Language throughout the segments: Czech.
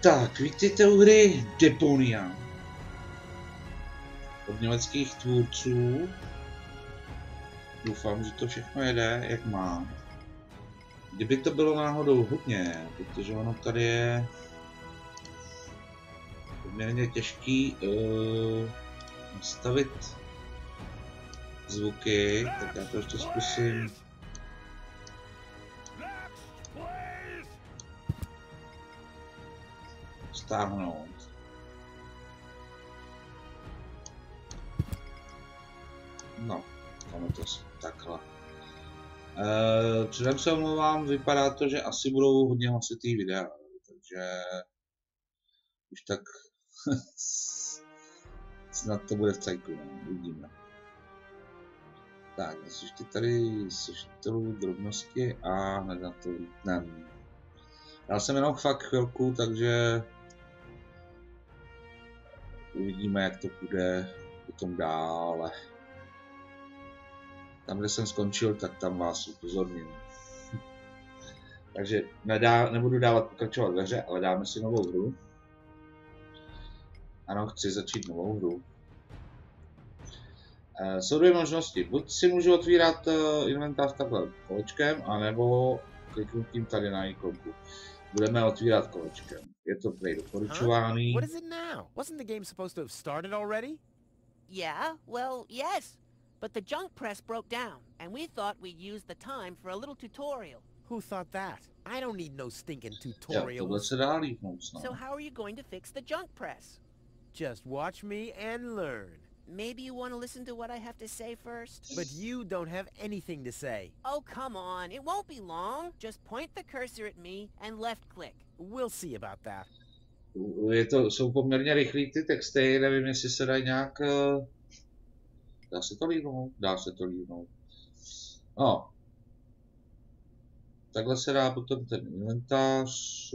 Tak, vítejte u hry Deponia od německých tvůrců. Doufám, že to všechno jede, jak má. Kdyby to bylo náhodou hodně, protože ono tady je poměrně těžký nastavit zvuky, tak já to ještě zkusím. Stáhnout. No, tam je to takhle. Předem se omlouvám, vypadá to, že asi budou hodně hlasitý videa, takže už tak snad to bude v cajku, no, uvidíme. Tak, ještě tady seštelů drobnosti a hned na to lítnem. Já jsem jenom fakt chvilku, takže uvidíme, jak to půjde potom dále. Tam, kde jsem skončil, tak tam vás upozorním. Takže nebudu dávat pokračovat ve hře, ale dáme si novou hru. Ano, chci začít novou hru. Jsou dvě možnosti. Buď si můžu otvírat inventář takhle kolečkem, anebo kliknutím tady na ikonku. Budeme otvírat kolečkem. Je to prej doporučovaný. What is it now? Wasn't the game supposed to have started already? Yeah, well, yes. But the junk press broke down, and we thought we'd use the time for a little tutorial. Who thought that? I don't need no stinking Jo, tutorials. tohle se dá lípnout snad. So how are you going to fix the junk press? Just watch me and learn. Maybe you want to listen to what I have to say first? But you don't have anything to say. Oh, come on. It won't be long. Just point the cursor at me and left click. We'll see about that. Jsou poměrně rychlý ty texty, nevím, jestli se dají nějak... Dá se to líbnout? Dá se to líbnout. No. Takhle se dá potom ten inventář,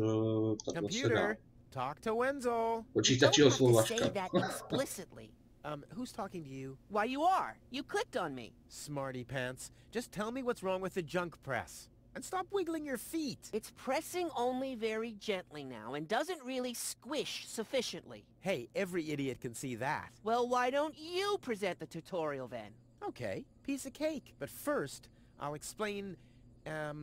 takhle se dá. Talk to Wenzel. Počítačí oslovačka. Who's talking to you? Why, you are. You clicked on me. Smarty pants. Just tell me what's wrong with the junk press. And stop wiggling your feet. It's pressing only very gently now and doesn't really squish sufficiently. Hey, every idiot can see that. Well, why don't you present the tutorial then? Okay, piece of cake. But first, I'll explain, how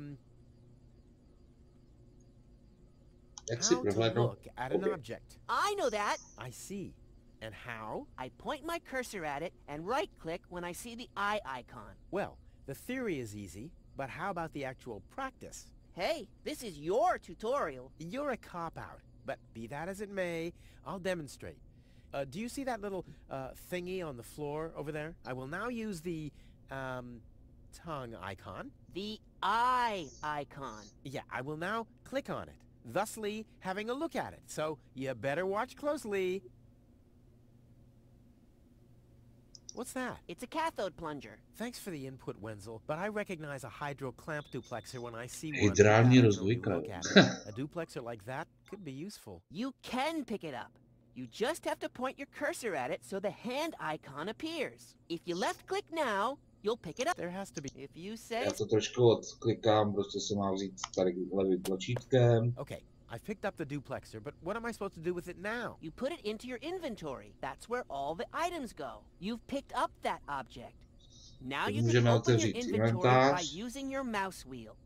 to look at an object. I know that. I see. And how? I point my cursor at it and right-click when I see the eye icon. Well, the theory is easy, but how about the actual practice? Hey, this is your tutorial. You're a cop-out, but be that as it may, I'll demonstrate. Do you see that little thingy on the floor over there? I will now use the tongue icon. The eye icon. Yeah, I will now click on it, thusly having a look at it. So you better watch closely. What's that? It's a cathode plunger. Thanks for the input, Wenzel, but I recognize a hydro clamp duplexer when I see one. Hydraulní rozvojka. A duplexer like that could be useful. You can pick it up. You just have to point your cursor at it so the hand icon appears. If you left-click now, you'll pick it up. There has to be. If you say... Já to trošku odklikám, prostě se má vzít tady levým tlačítkem. Okay, I've picked up the duplexer, but what am I supposed to do with it now? You put it into your inventory. That's where all the items go. You've picked up that object. Now you can open your inventory by using your mouse wheel.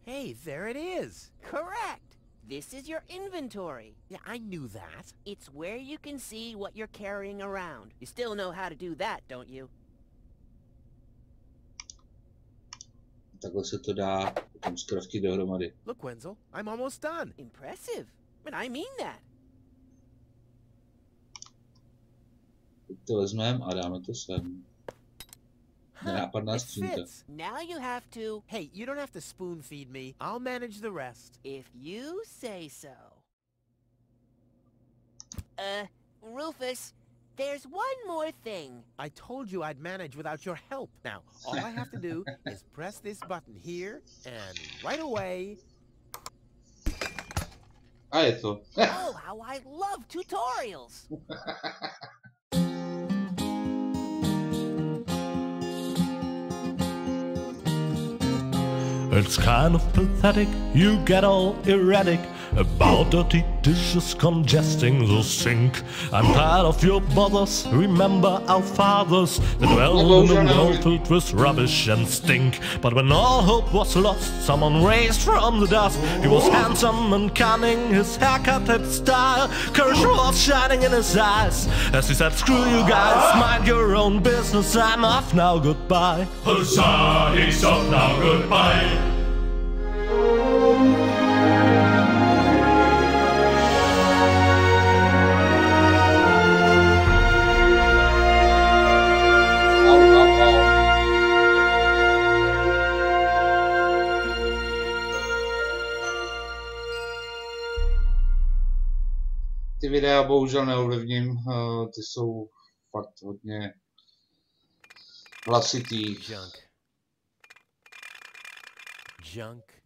Hey, there it is. Correct. This is your inventory. Yeah, I knew that. It's where you can see what you're carrying around. You still know how to do that, don't you? Takhle se to dá potom zkraftit dohromady. Look, Wenzel, I'm almost done. Impressive. But I mean that. Teď to vezmeme a dáme to sem. Nenápadná skřínka. Now you have to... Hey, you don't have to spoon feed me. I'll manage the rest. If you say so. Rufus, there's one more thing. I told you I'd manage without your help. Now, all I have to do is press this button here, and right away... A je to. Oh, how I love tutorials! It's kind of pathetic, you get all erratic about dirty dishes congesting the sink. I'm tired of your bothers, remember our fathers that dwelled in a world filled with rubbish and stink. But when all hope was lost, someone raised from the dust. He was handsome and cunning, his haircut had style, courage was shining in his eyes as he said, screw you guys, mind your own business, I'm off now, goodbye. Huzzah, he's off now, goodbye. Ty videa bohužel neovlivním, ty jsou fakt hodně hlasitý. Junk.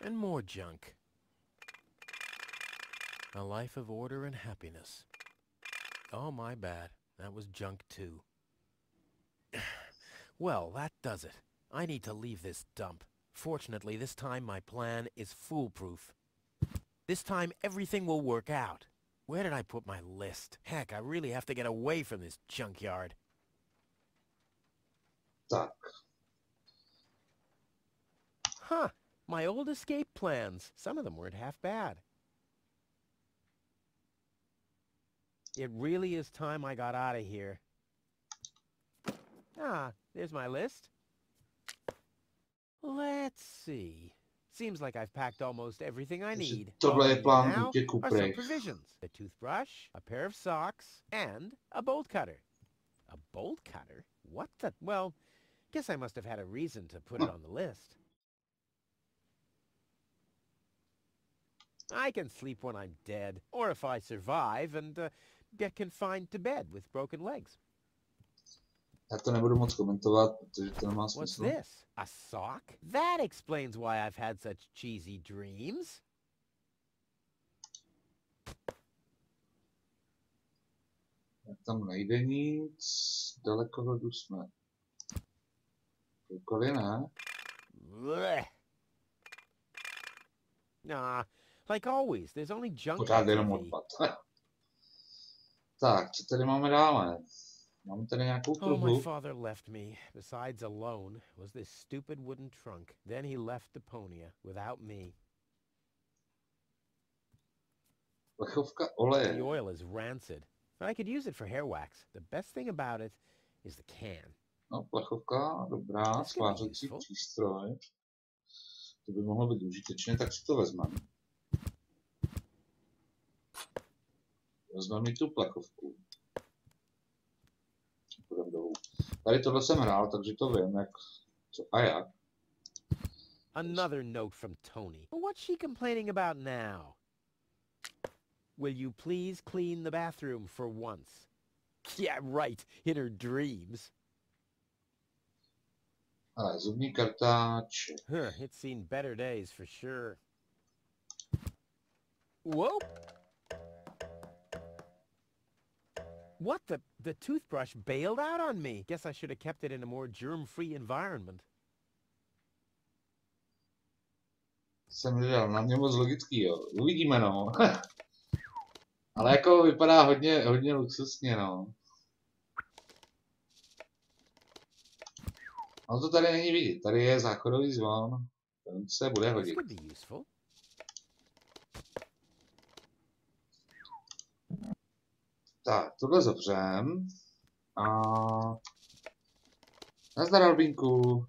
And more junk. A life of order and happiness. Oh, my bad. That was junk too. Well, that does it. I need to leave this dump. Fortunately, this time my plan is foolproof. This time everything will work out. Where did I put my list? Heck, I really have to get away from this junkyard. Tak. Huh. My old escape plans. Some of them weren't half bad. It really is time I got out of here. Ah, there's my list. Let's see. Seems like I've packed almost everything I need. Tohle je plán Now útěku are some pryč. provisions. A toothbrush, a pair of socks, and a bolt cutter. A bolt cutter? What the? Well, guess I must have had a reason to put it on the list. I can sleep when I'm dead, or if I survive and get confined to bed with broken legs. Já to nebudu moc komentovat, protože to nemá What's smysl. this? A sock? That explains why I've had such cheesy dreams. Tam nejde nic, dalekohledu jsme. Kdykoliv ne. Blech. Nah, like always, there's only junk. Pořád on jenom TV. odpad. Tak, co tady máme dále? Máme tady nějakou Oh, my truhlu. father left me. Besides alone was this stupid wooden trunk. Then he left Deponia without me. Plechovka oleje. The oil is rancid, but I could use it for hair wax. The best thing about it is the can. No, plechovka, dobrá, That's gonna be svářecí useful. přístroj. To by mohlo být užitečné, tak si to vezmeme. Vezmeme mi tu plechovku. Půjdeme dolů. Tady tohle jsem hrál, takže to vím, jak, co a jak. Another note from Tony. What's she complaining about now? Will you please clean the bathroom for once? Yeah, right, in her dreams. Ale zubní kartáč. It's seen better days for sure. Whoa! What the toothbrush bailed out on me. Guess I should have kept it in a more germ-free environment. Jsem viděl, na mě moc logický, jo. Uvidíme, no. Ale jako vypadá hodně luxusně, no. Ale to tady není vidět, tady je záchodový zvon. Ten se bude hodit. Tak, tohle zavřem. A... Nazdar, Albínku.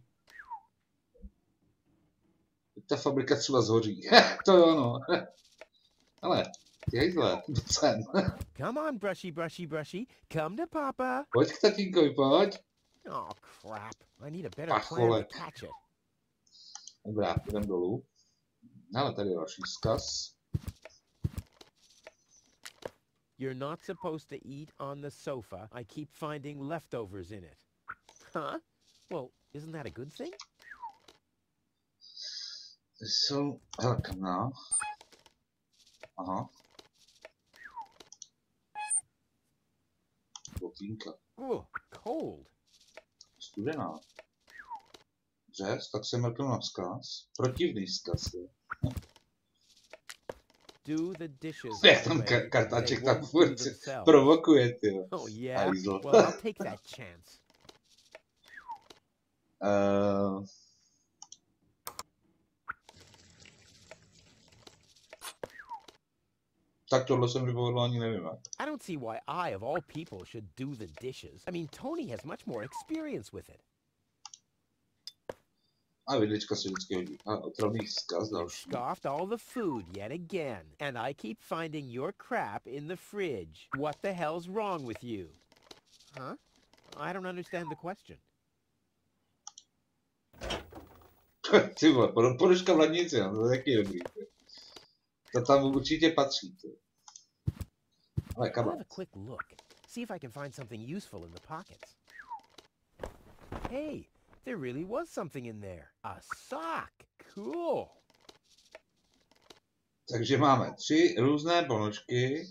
Ta fabrika třeba zhoří. To jo, no. Ale, ty hejtle, docen. Come on, brushy, brushy, brushy. Come to Papa. Pojď k tatínkovi, pojď. Oh, crap. I need a better plan to catch it. Dobrá, jdem dolů. Ale tady je další vzkaz. You're not supposed to eat on the sofa. I keep finding leftovers in it. Huh? Well, isn't that a good thing? Jsou... Hele, kam. Aha. Botínka. Oh, cold. Studená. Dřez, tak se mrknu na vzkaz. Protivný vzkaz, je. do the dishes. Jak tam kartáček tak furt provokuje, ty. Oh yeah. Well, I'll take that chance. Tak tohle jsem vypovedl, ani nevím. I don't see why I, of all people, should do the dishes. I mean, Tony has much more experience with it. A vidlička se vždycky hodí. A otravný vzkaz další. Scoffed all the food yet again, and I keep finding your crap in the fridge. What the hell's wrong with you? Huh? I don't understand the question. Ty vole, ponožka v lednici, to je taky dobrý. To tam určitě patří. Ale I'll have a quick look. See if I can find something useful in the pockets. Hey, there really was something in there. A sock. Cool. Takže máme 3 různé ponožky,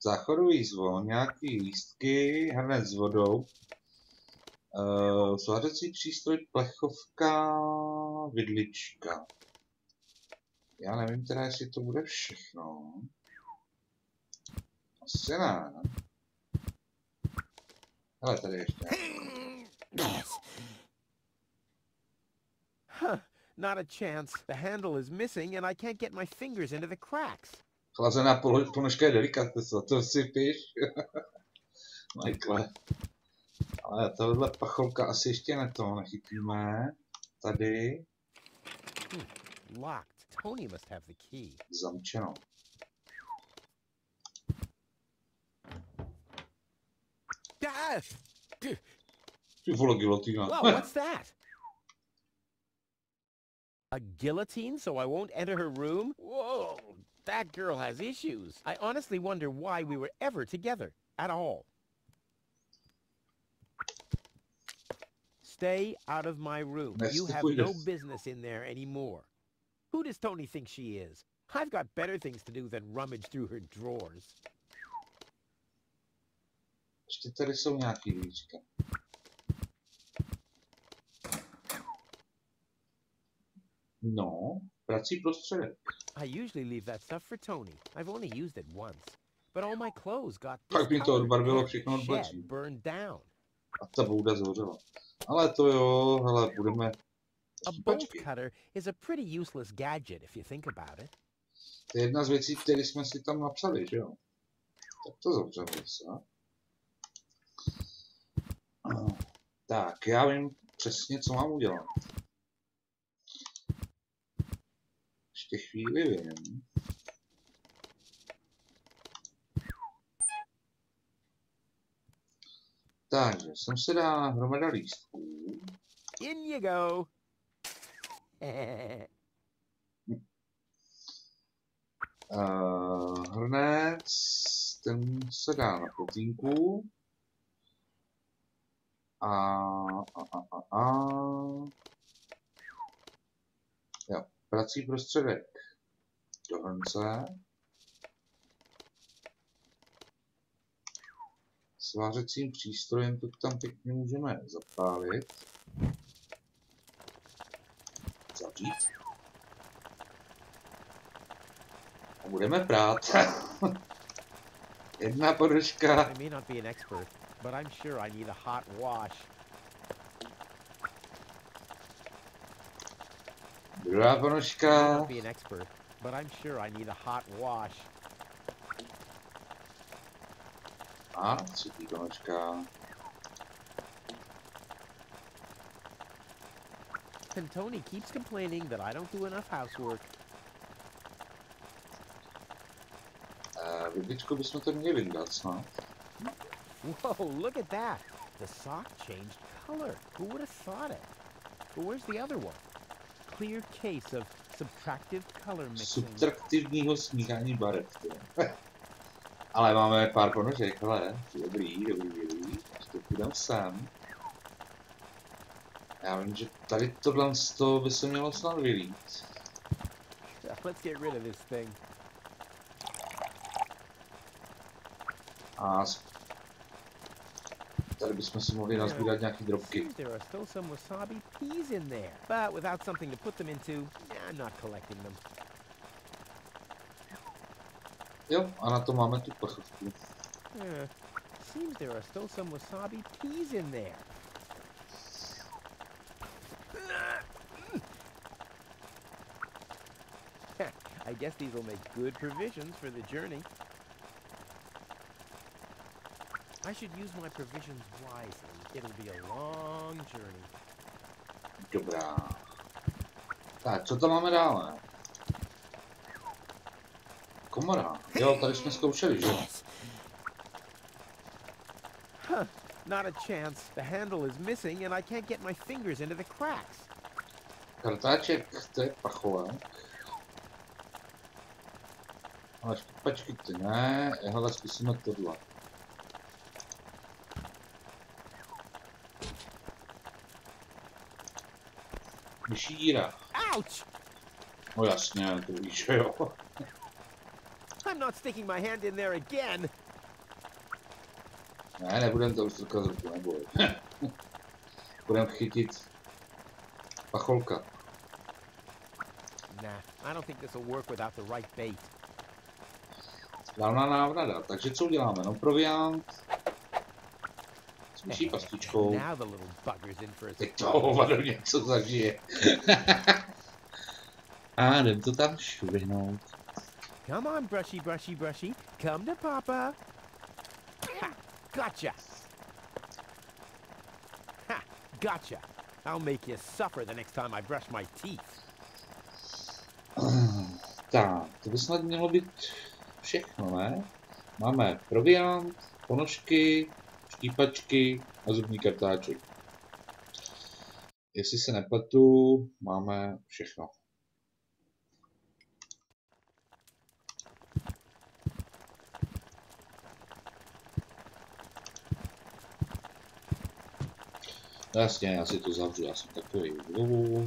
záchodový zvon, nějaký lístky, hrnec s vodou, svářecí přístroj, plechovka, vidlička. Já nevím teda, jestli to bude všechno. Asi ne. Hele, tady ještě. Huh, not a chance. The handle is missing and I can't get my fingers into the cracks. Chlazená ponožka je delikatesa, to si píš. Michael. Ale tohle pacholka asi ještě nechytíme. Tady. Locked. Tony must have the key. Zamčeno. Ty vole, gilotína. Whoa, what's that? A guillotine so I won't enter her room? Whoa, that girl has issues. I honestly wonder why we were ever together at all. Stay out of my room. You have no business in there anymore. Who does Tony think she is? I've got better things to do than rummage through her drawers. Ještě tady jsou nějaký víčka. No, prací prostředek. I usually leave that stuff for Tony. I've only used it once. But all my clothes got tak mi to odbarvilo všechno od plečí. Burned down. A ta bouda zhořela. Ale to jo, hele, budeme... A bolt cutter is a pretty useless gadget if you think about it. To je jedna z věcí, které jsme si tam napsali, že jo? Tak to zavřeme se. Tak, já vím přesně, co mám udělat. Ještě chvíli vím. Takže sem se dá hromada lístků. In you go. Hrnec, ten se dá na plotínku. Jo, prací prostředek do hrnce. Svářecím přístrojem to tam pěkně můžeme zapálit. Zavřít. A budeme prát. Jedna ponožka. I may not be an expert, but I'm sure I need a hot wash. Druhá ponožka. I may not be an expert, but I'm sure I need a hot wash. A třetí ponožka. And Tony keeps complaining that I don't do enough housework. Vidličku bychom to měli vyndat snad. Whoa, look at that. The sock changed color. Who would have thought it? But where's the other one? Clear case of subtractive color mixing. Subtraktivního smíchání barev. Ale máme pár ponožek, hele. Dobrý. Ještě půjdem sem. Já vím, že tady tohle z toho by se mělo snad vylít. Let's get rid of this thing. A tady bychom si mohli nazbírat nějaký drobky. There are still some wasabi peas in there, but without something to put them into, I'm not collecting them. Jo, a na to máme tu pachovku. Seems there are still some wasabi peas in there. I guess these will make good provisions for the journey. I should use my provisions wisely. It'll be a long journey. Dobrá. Tak, co tam máme dále? Komora. Jo, tady jsme zkoušeli, že? Huh, not a chance. The handle is missing and I can't get my fingers into the cracks. Kartáček, to je pachovek. Ale štěpačky ty ne, hele, zkusíme tohle. Myší díra. Ouch! No jasně, to víš, jo. I'm not sticking my hand in there again. Ne, nebudem to ustrkat z ruku, neboj. Budem chytit pacholka. Nah, I don't think this will work without the right bait. Správná návrada, takže co uděláme? No proviant. S myší pastičkou. Teď to hovado něco zažije. A jdem to tam švihnout. Come on, brushy, brushy, brushy. Come to Papa. Ha! Gotcha! Ha! Gotcha! I'll make you suffer the next time I brush my teeth. Tak, to by snad mělo být všechno, ne? Máme proviant, ponožky, štípačky a zubní kartáček. Jestli se nepletu, máme všechno. Jasně, já si to zavřu, já jsem takový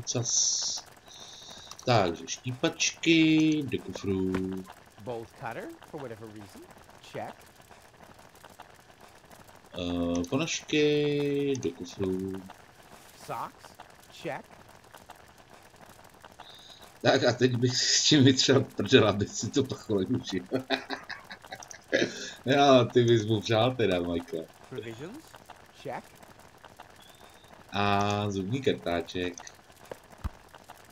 čas. Takže štípačky do kufru. Bolt cutter, for whatever reason. Check. Ponožky do kufru. Socks. Check. Tak a teď bych s tím vytřel prdel, abych si to pacholek užil. Jo, ty bys mu přál teda, Michael. Provisions. Check. A zubní kartáček.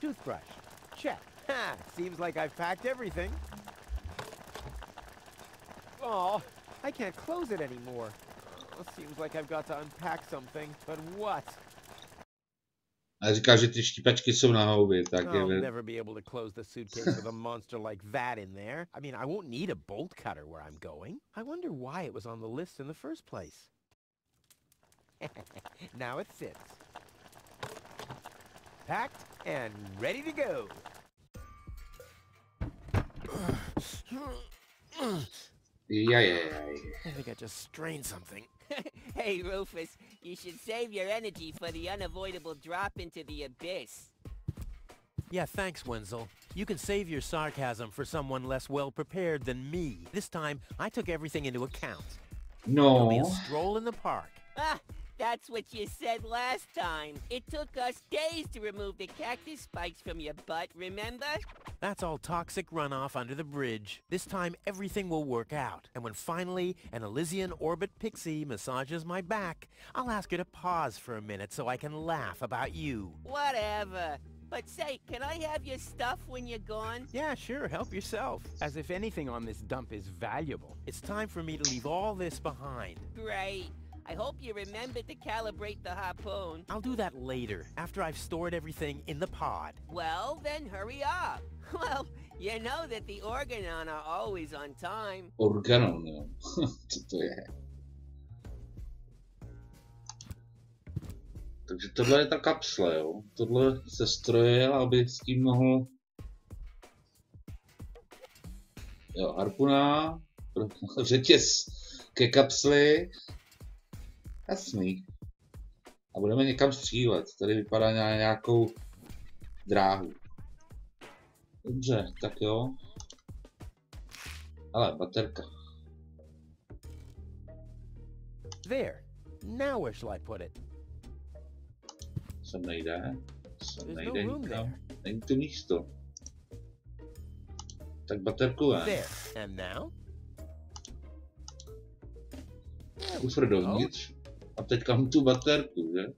Toothbrush. Check. Ha! Seems like I've packed everything. Oh, I can't close it anymore. Seems like I've got to unpack something, but what? A říká, že ty štípačky jsou na houby, tak je... I'll never be able to close the suitcase with a monster like that in there. I mean, I won't need a bolt cutter where I'm going. I wonder why it was on the list in the first place. Now it fits. Packed and ready to go. I think I just strained something. Hey, Rufus, you should save your energy for the unavoidable drop into the abyss. Yeah, thanks, Wenzel. You can save your sarcasm for someone less well-prepared than me. This time, I took everything into account. No. It'll be a stroll in the park. Ah, that's what you said last time. It took us days to remove the cactus spikes from your butt, remember? That's all toxic runoff under the bridge. This time, everything will work out. And when finally an Elysian orbit pixie massages my back, I'll ask her to pause for a minute so I can laugh about you. Whatever. But say, can I have your stuff when you're gone? Yeah, sure, help yourself. As if anything on this dump is valuable. It's time for me to leave all this behind. Great. I hope you remember to calibrate the harpoon. I'll do that later, after I've stored everything in the pod. Well, then hurry up. Well, you know that the Organon are always on time. Organon, jo. Co to je? Takže tohle je ta kapsle, jo. Tohle se strojil, aby s tím mohl... Jo, harpuna, řetěz ke kapsli. Jasný. A budeme někam střílet. Tady vypadá na nějakou dráhu. Dobře, tak jo. Ale baterka. There. Now where shall I put it? Sem nejde. Sem nejde no nikam. Není to místo. Tak baterku ven. There. And now? kufr dovnitř a teďka mám tu baterku, že?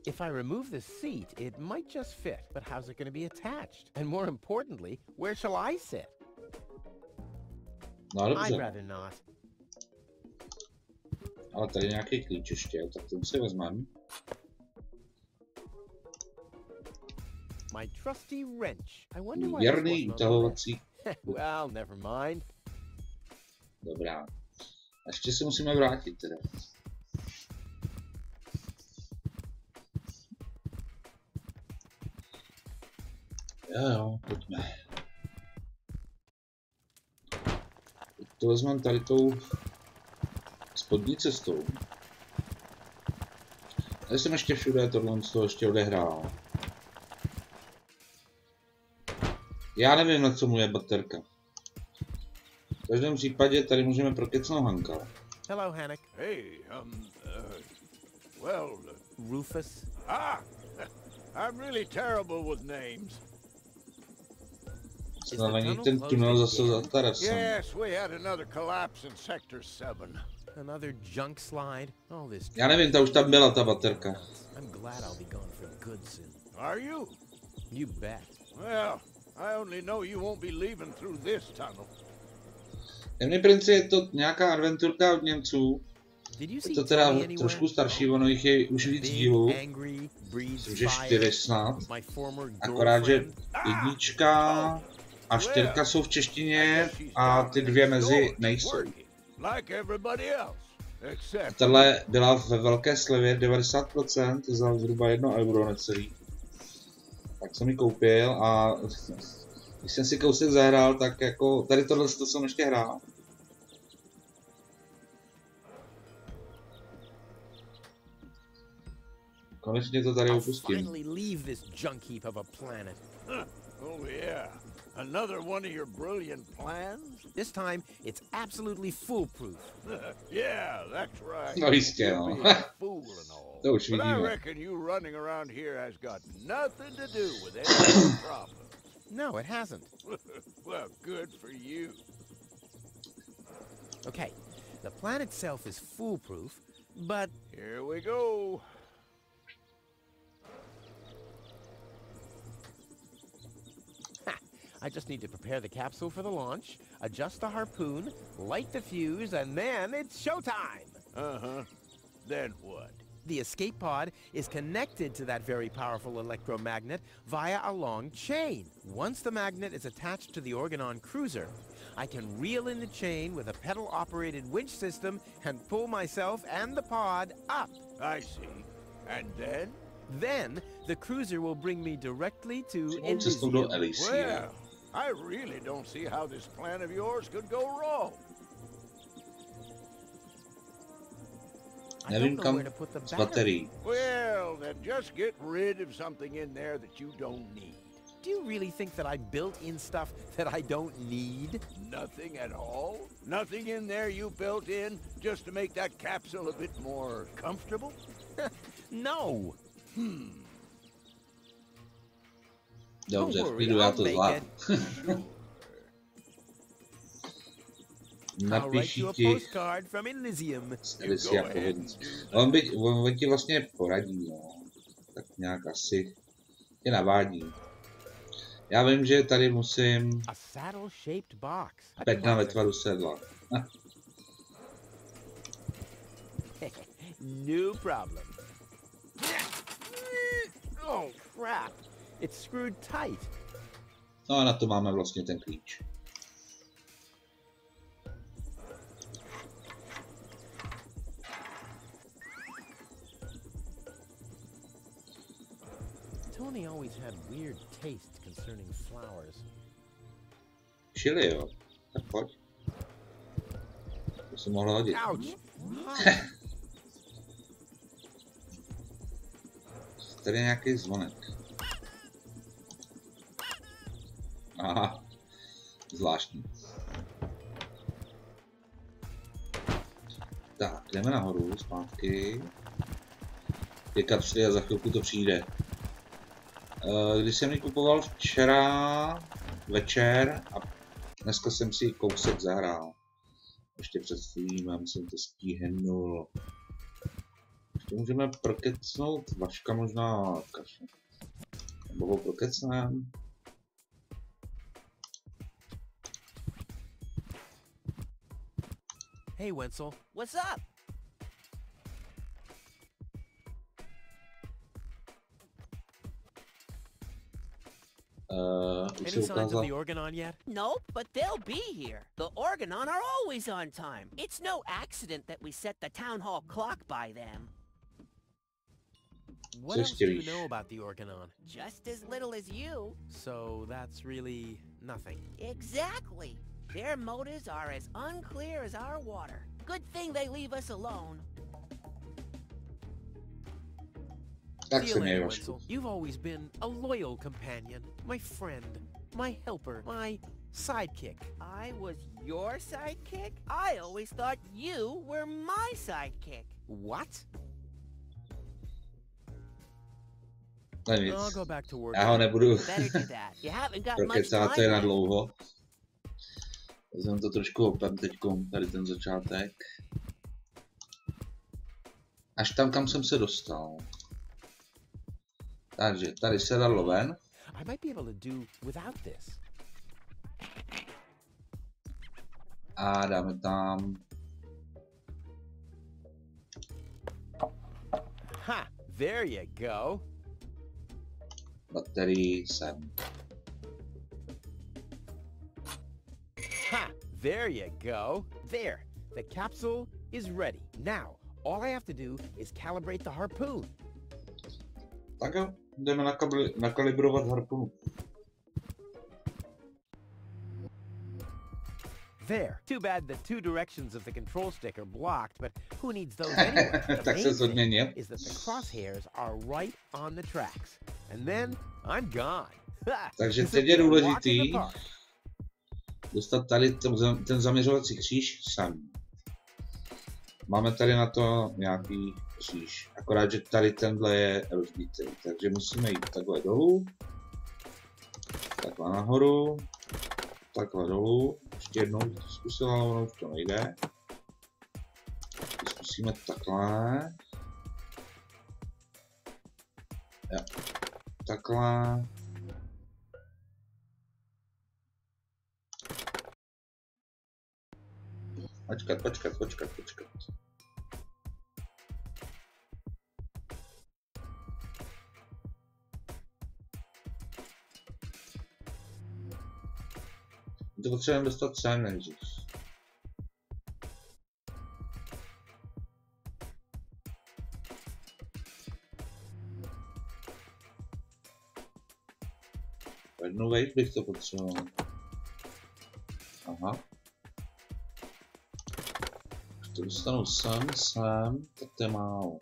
If I remove the seat, it might just fit, but how's it going to be attached? And more importantly, where shall I sit? No dobře. I'd rather not. Ale tady je nějaký klíč ještě, tak ten si vezmeme. My trusty wrench. I wonder why. Věrný utahovací. Well, never mind. Dobrá. A ještě se musíme vrátit teda. Jo, pojďme. To vezmeme tady tou spodní cestou. Tady jsem ještě všude tohle z toho ještě odehrál. Já nevím, na co mu je baterka. V každém případě tady můžeme prokecnout Hanka. Hello, Hank. Hey, well... Rufus? I'm really terrible with names. Není ten tunel zase zataracen. Yes, we had another collapse in Sector 7. Another junk slide? All this... Já nevím, ta už tam byla, ta baterka. I'm glad I'll be gone for good soon. Are you? You bet. Well, I only know you won't be leaving through this tunnel. Temný princi je to nějaká adventurka od Němců. Je to teda trošku starší, ono jich je už víc dílů. Myslím, že 4 snad. Akorát, že 1 a 4 jsou v češtině a ty 2 mezi nejsou. Tahle byla ve velké slevě 90% za zhruba 1 euro necelý. Tak jsem ji koupil a když jsem si kousek zahrál, tak jako tady tohle jsem ještě hrál. Konečně to tady opustím. Oh yeah, another one of your brilliant plans? This time it's absolutely foolproof. Yeah, that's right. No jistě, no. To už But I vidíme. reckon you running around here has got nothing to do with any problem. No, it hasn't. Well, good for you. Okay, the plan itself is foolproof, but... Here we go. I just need to prepare the capsule for the launch, adjust the harpoon, light the fuse, and then it's showtime! Uh-huh. Then what? The escape pod is connected to that very powerful electromagnet via a long chain. Once the magnet is attached to the Organon cruiser, I can reel in the chain with a pedal-operated winch system and pull myself and the pod up. I see. And then? Then, the cruiser will bring me directly to Elysium. Well, I really don't see how this plan of yours could go wrong. Nevím kam s baterií. Well, then just get rid of something in there that you don't need. Do you really think that I built in stuff that I don't need? Nothing at all? Nothing in there you built in just to make that capsule a bit more comfortable? No. Dobře, v klidu, já to zvládnu. Napíši ti z Elysia pohodnic. On ti vlastně poradí, no. Tak nějak asi tě navádí. Já vím, že tady musím pekna ve tvaru sedla. No problem. Oh crap. It's screwed tight. No a na to máme vlastně ten klíč. Tony always had weird taste concerning flowers. Šili, jo. Tak pojď. To se mohlo hodit. Tady je nějaký zvonek. Aha. Zvláštní. Tak, jdeme nahoru, zpátky. Je kapsly a za chvilku to přijde. Když jsem ji kupoval včera večer a dneska jsem si kousek zahrál. Ještě představíme, myslím, to stíhnul. Ještě můžeme prokecnout Vaška možná kaše. Nebo ho prokecneme. Hey, Wenzel. What's up? Any signs of the Organon yet? Nope, but they'll be here. The Organon are always on time. It's no accident that we set the town hall clock by them. What else do you know about the Organon? Just as little as you. So that's really nothing. Exactly. Their motives are as unclear as our water. Good thing they leave us alone. See you later, Wenzel. You've always been a loyal companion, my friend, my helper, my sidekick. I was your sidekick? I always thought you were my sidekick. What? I'll go back to work. Já ho nebudu prokecávat, to je na dlouho. Vezmeme to trošku opem teďkom, tady ten začátek. Až tam, kam jsem se dostal. Takže tady se dalo ven. A dáme tam... Ha, there you go. Baterii sem. Ha, there you go. There, the capsule is ready. Now, all I have to do is calibrate the harpoon. Tak jo, jdeme nakalibrovat harpunu. There. Too bad the two directions of the control stick are blocked, but who needs those anyway? The main thing is that the crosshairs are right on the tracks. And then I'm gone. Takže teď je důležitý dostat tady ten zaměřovací kříž sem. Máme tady na to nějaký kříž, akorát, že tady tenhle je rozbitý, takže musíme jít takhle dolů, takhle nahoru, takhle dolů, ještě jednou zkusila, ale ono už to nejde. Zkusíme takhle. Jo. Takhle. Počkat. To potřebujeme dostat sem nejdřív. Jednu wave bych to potřeboval. Aha. Když to dostanu sem, tak to je málo.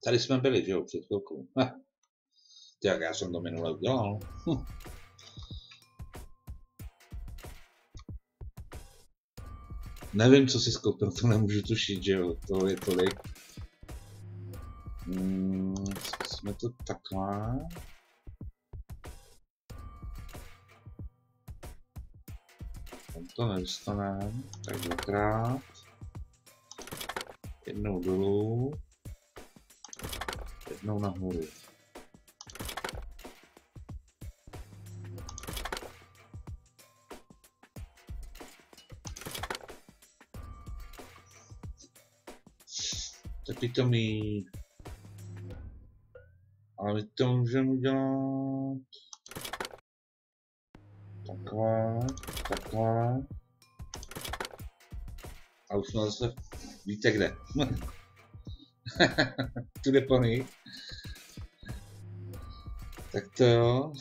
Tady jsme byli, že jo, před chvilkou. Tak já jsem to minule udělal. Nevím, co si skoupil, to nemůžu tušit, že jo, toho je tolik. Jsme to takhle. Tam to nedostaneme, tak dvakrát. Jednou dolů. Jednou nahoru. Taky to mít. Ale my to můžeme udělat takhle. A už jsme zase, víte kde. Tu Deponii. Tak to jo.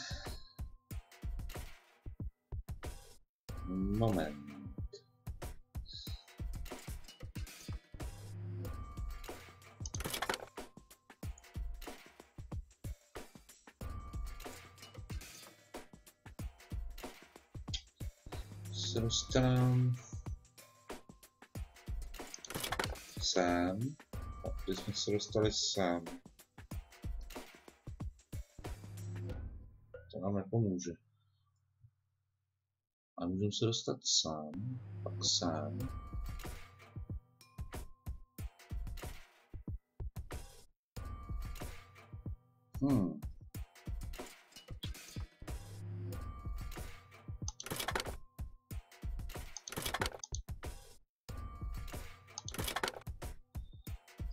Moment. Se dostaneme sem. A když jsme se dostali sem. nepomůže. A můžeme se dostat sem, pak sem.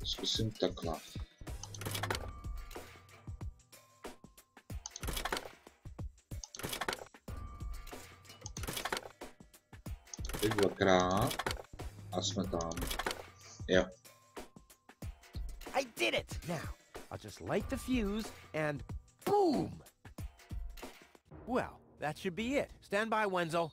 Zkusím takhle. Teď dvakrát a jsme tam. Jo. I did it. Now, I'll just light the fuse and boom. Well, that should be it. Stand by, Wenzel.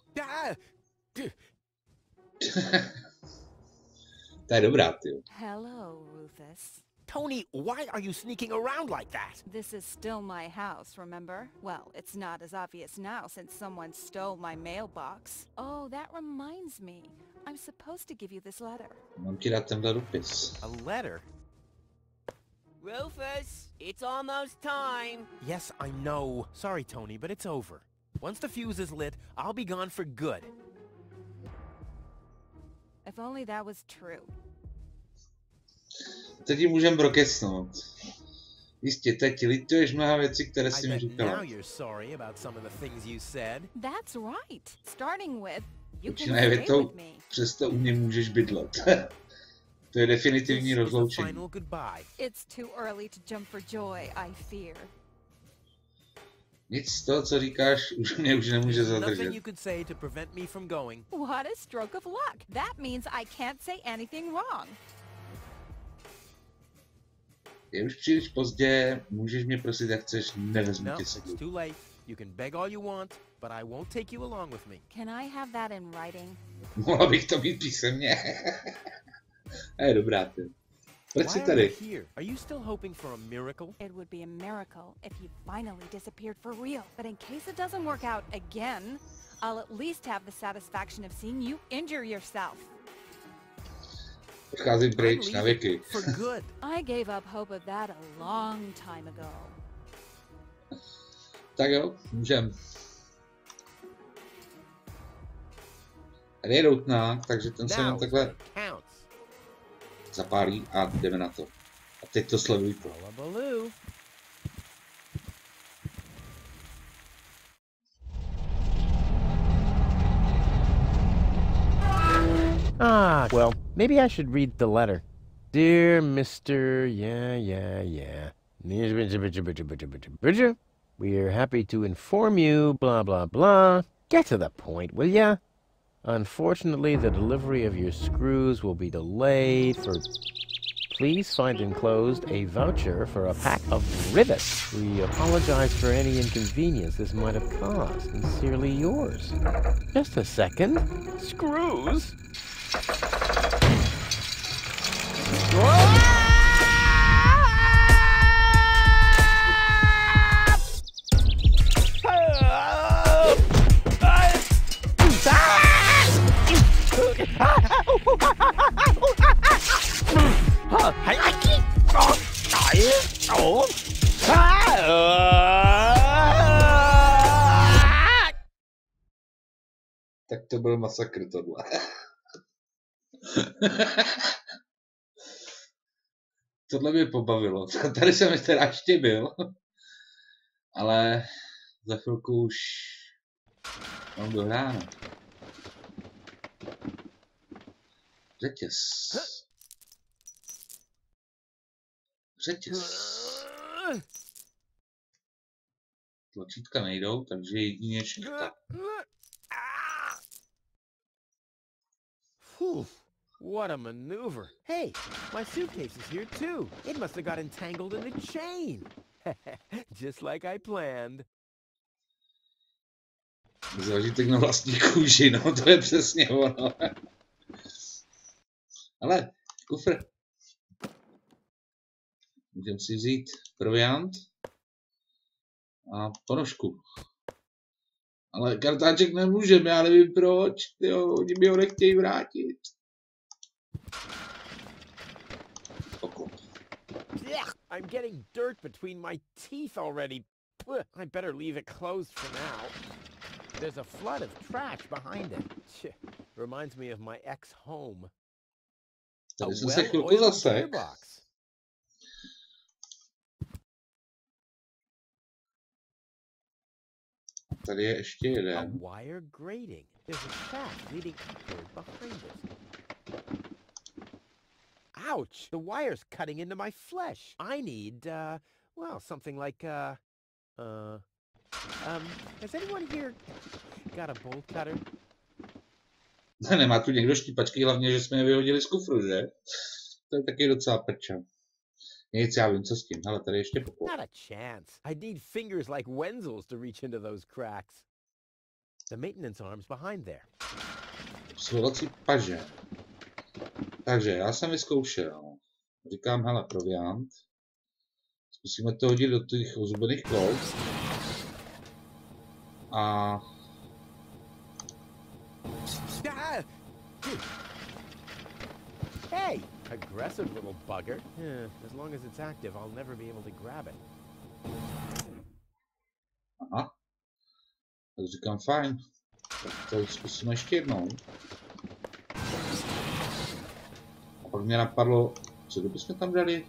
To je dobrá, ty. Hello, Rufus. Tony, why are you sneaking around like that? This is still my house, remember? Well, it's not as obvious now since someone stole my mailbox. Oh, that reminds me. I'm supposed to give you this letter. Mám ti dát tenhle dopis. A letter? Rufus, it's almost time. Yes, I know. Sorry, Tony, but it's over. Once the fuse is lit, I'll be gone for good. If only that was true. Teď ji můžeme prokecnout. Jistě, teď lituješ mnoha věcí, které jsi mi říkala. That's right. Starting with, you can stay with me. Přesto u mě můžeš bydlet. To je definitivní rozloučení. It's too early to jump for joy, I fear. Nic z toho, co říkáš, mě už nemůže zadržet. What a stroke of luck. That means I can't say anything wrong. Je už příliš pozdě, můžeš mě prosit, jak chceš, nevezmu tě sebou. You can beg all you want, but I won't take you along with me. Can I have that in writing? Mohla bych to mít písemně. Je dobrá, ty. Proč jsi tady? Are you still hoping for a miracle? It would be a miracle if you finally disappeared for real. But in case it doesn't work out again, I'll at least have the satisfaction of seeing you injure yourself. Odcházím pryč na věky. I gave up hope of that a long time ago. Tak jo, můžem. Tady je doutnák, takže ten se nám takhle zapálí a jdeme na to. A teď to sledujte. Ah, well, maybe I should read the letter. Dear Mr. We're happy to inform you, blah, blah, blah. Get to the point, will ya? Unfortunately, the delivery of your screws will be delayed for... Please find enclosed a voucher for a pack of rivets. We apologize for any inconvenience this might have caused. Sincerely yours. Just a second. Screws? Tak to byl masakr tohle. Tohle mě pobavilo. Tady jsem teda ještě byl. Ale za chvilku už mám dohráno. Řetěz. Tlačítka nejdou, takže jedině škrtat. What a maneuver. Hey, my suitcase is here too. It must have got entangled in the chain. Just like I planned. Zážitek na vlastní kůži, no to je přesně ono. Ale, kufr. Můžeme si vzít proviant a ponožku. Ale kartáček nemůžeme, já nevím proč. Jo, oni mi ho nechtějí vrátit. I'm getting dirt between my teeth already. I better leave it closed for now. There's a flood of trash behind it. Reminds me of my ex-home. Tady jsem se chvilku zasek. Tady je ještě jeden. Wire grating. There's a shaft leading upward behind it. Ouch! The wire's cutting into my flesh. I need, well, something like, has anyone here got a bolt cutter? Nemá tu někdo štípačky, hlavně, že jsme je vyhodili z kufru, že? To je taky docela prča. Nic, já vím, co s tím. Hele, tady ještě poklad. Not a chance. I need fingers like Wenzel's to reach into those cracks. The maintenance arm's behind there. Obsluhovací paže. Takže já jsem vyzkoušel. Říkám, hele, proviant. Zkusíme to hodit do těch ozubených kol. A... Hey, aggressive little bugger. As long as it's active, I'll never be able to grab it. Aha. Tak říkám, fajn. Tak to zkusíme ještě jednou. A pak mě napadlo, co kdybychom tam dali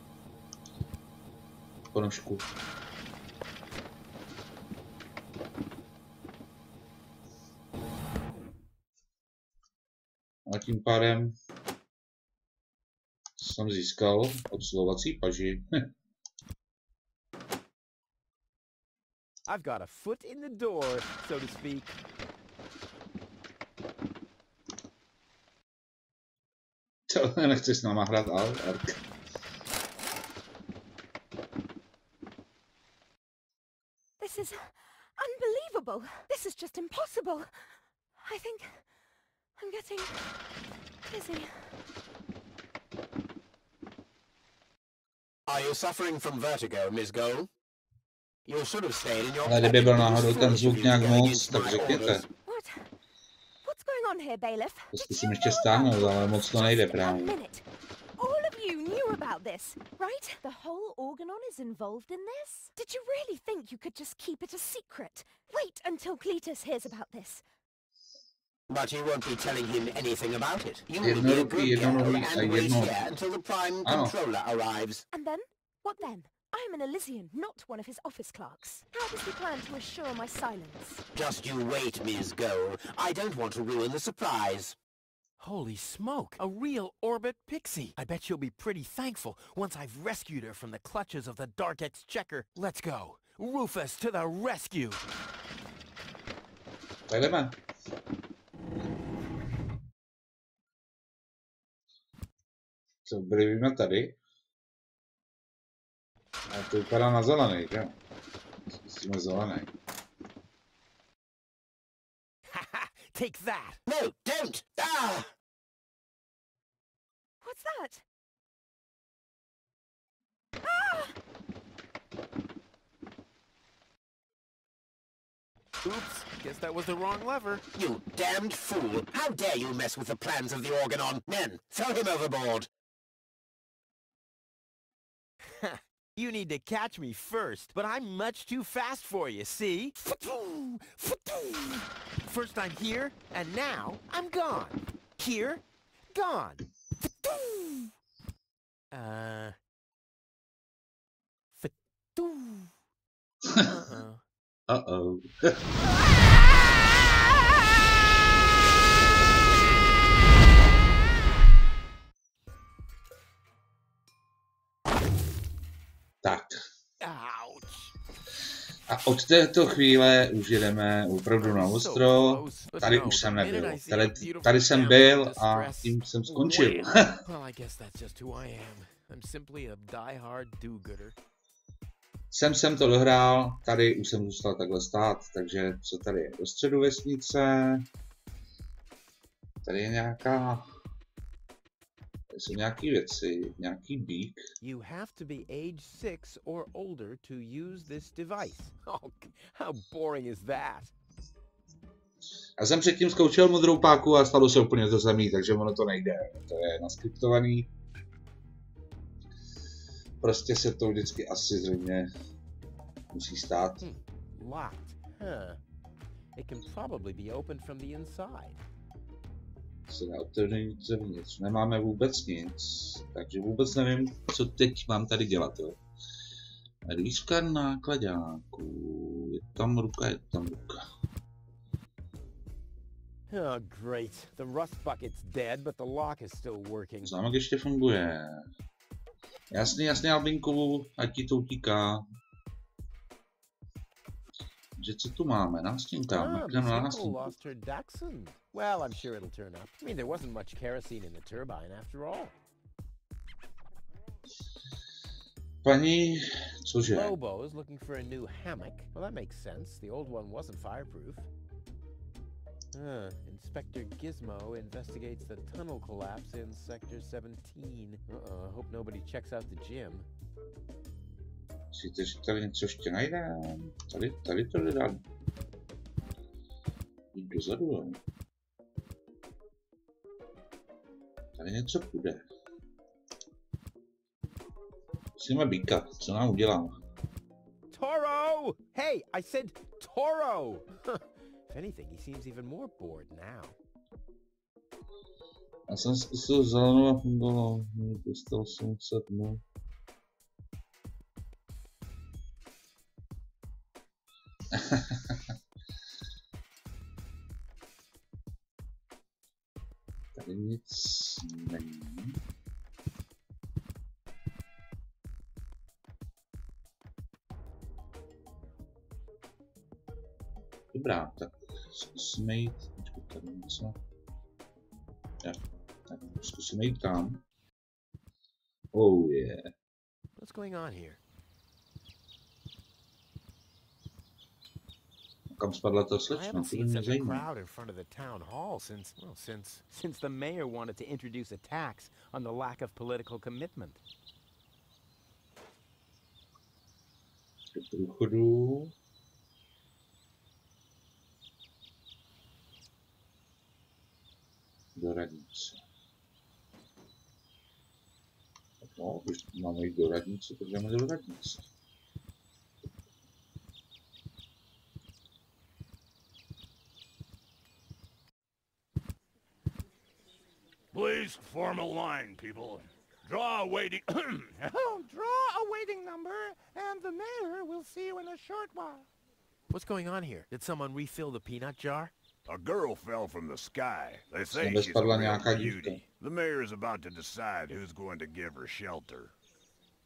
ponožku. A tím pádem jsem získal obsluhovací paži. I've got a foot in the door, so to speak. To nechci s náma hrát Ark. This is unbelievable. This is just impossible. I think I'm getting dizzy. Are you suffering from vertigo, Miss Gold? You should have stayed in your... Ale kdyby byl náhodou ten zvuk nějak moc, tak řekněte. What's going on here, bailiff? To zkusím ještě stáhnout, ale moc to nejde právě. All of you knew about this, right? The whole organon is involved in this? Did you really think you could just keep it a secret? Wait until Cletus hears about this. But you won't be telling him anything about it. You will be a good girl and wait here until the Prime Controller arrives. And then? What then? I am an Elysian, not one of his office clerks. How does he plan to assure my silence? Just you wait, Ms. Goal. I don't want to ruin the surprise. Holy smoke! A real orbit pixie! I bet she'll be pretty thankful once I've rescued her from the clutches of the Dark Exchequer. Let's go! Rufus to the rescue! Jdeme. Co, byli tady? A to vypadá na zelený, že? Zkusíme zelený. Take that! No, don't! Ah! What's that? Ah! Oops, guess that was the wrong lever. You damned fool! How dare you mess with the plans of the Organon? Men, throw him overboard! You need to catch me first, but I'm much too fast for you, see? First I'm here, and now I'm gone. Here, gone. Uh-oh. Tak. A od této chvíle už jedeme opravdu na ostro. Tady už jsem nebyl. Tady jsem byl a tím jsem skončil. Jsem to dohrál, tady už jsem zůstal takhle stát, takže co tady je? Do středu vesnice. Tady je nějaká... Tady jsou nějaký věci, nějaký bík. You have to be age 6 or older to use this device. Oh, how boring is that? Já jsem předtím zkoušel modrou páku a stalo se úplně to samé, takže ono to nejde. To je naskriptovaný. Prostě se to vždycky asi zřejmě Musí stát. Locked. Huh. It can probably be opened from the inside. Se dá otevřít zevnitř. Nemáme vůbec nic, takže vůbec nevím, co teď mám tady dělat. Jo. Líška nákladáků. Je tam ruka, je tam ruka. Oh, great. The rust bucket's dead, but the lock is still working. Zámek ještě funguje. Jasně, jasně, Albinku, ať ti to utíká. Že co tu máme? Nástěnka. Well, I'm sure it'll turn up. I mean, there wasn't much kerosene in the turbine after all. Paní, cože? Lobo is looking for a new hammock. Well, that makes sense. The old one wasn't fireproof. Inspector Gizmo investigates the tunnel collapse in Sector 17. Uh-oh, I hope nobody checks out the gym. Myslíte, že tady něco ještě najde? Tady to dá. Jít dozadu, jo. Tady něco půjde. Musíme býka, co nám udělá? Toro! Hey, I said Toro! If anything, he seems even more bored now. Já jsem zkusil zelenou a fungovalo. Dostal jsem se dnu. Tady nic není. Dobrá, tak zkusíme jít. Tady něco. Ja, tak zkusíme jít tam. Oh yeah. What's going on here? Kam spadla ta slečna? I haven't seen such a crowd in front of the town hall since the mayor wanted to introduce a tax on the lack of political commitment. Do průchodu. Do radnice. No, když máme jít do radnice, tak jdeme do radnice. Please form a line, people. Draw a waiting... Draw a waiting number, and the mayor will see you in a short while. What's going on here? Did someone refill the peanut jar? A girl fell from the sky. They say she's a real beauty. The mayor is about to decide who's going to give her shelter.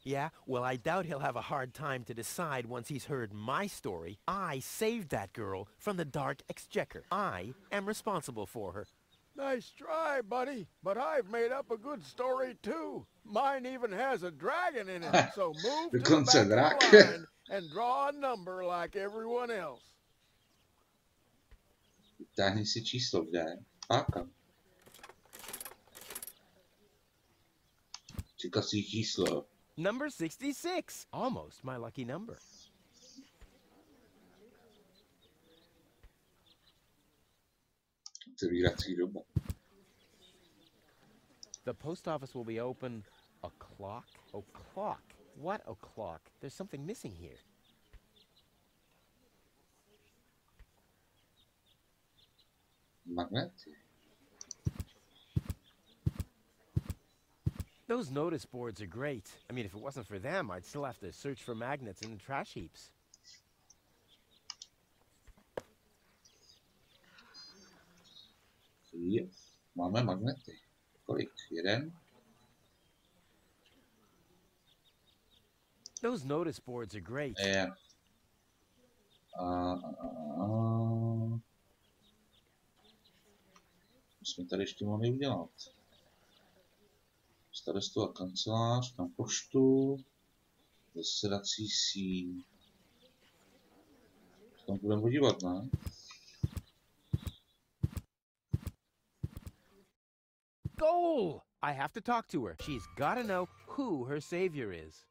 Yeah, well, I doubt he'll have a hard time to decide once he's heard my story. I saved that girl from the Dark Exchequer. I am responsible for her. Nice try, buddy, but I've made up a good story too. Mine even has a dragon in it, so move to the back of the line and draw a number like everyone else. Vytáhni si číslo, kde? Páka. Čeká si číslo. Number 66. Almost my lucky number. Otevírací doba. The post office will be open o'clock? O'clock? What o'clock? There's something missing here. Magnety. Those notice boards are great. I mean, if it wasn't for them, I'd still have to search for magnets in the trash heaps. Máme magnety. Kolik? Jeden? Those notice boards are great. Yeah. Co jsme tady ještě mohli udělat? Starostová kancelář, tam poštu, zasedací síň. Tam budeme podívat, ne? Goal! I have to talk to her. She's got to know who her savior is.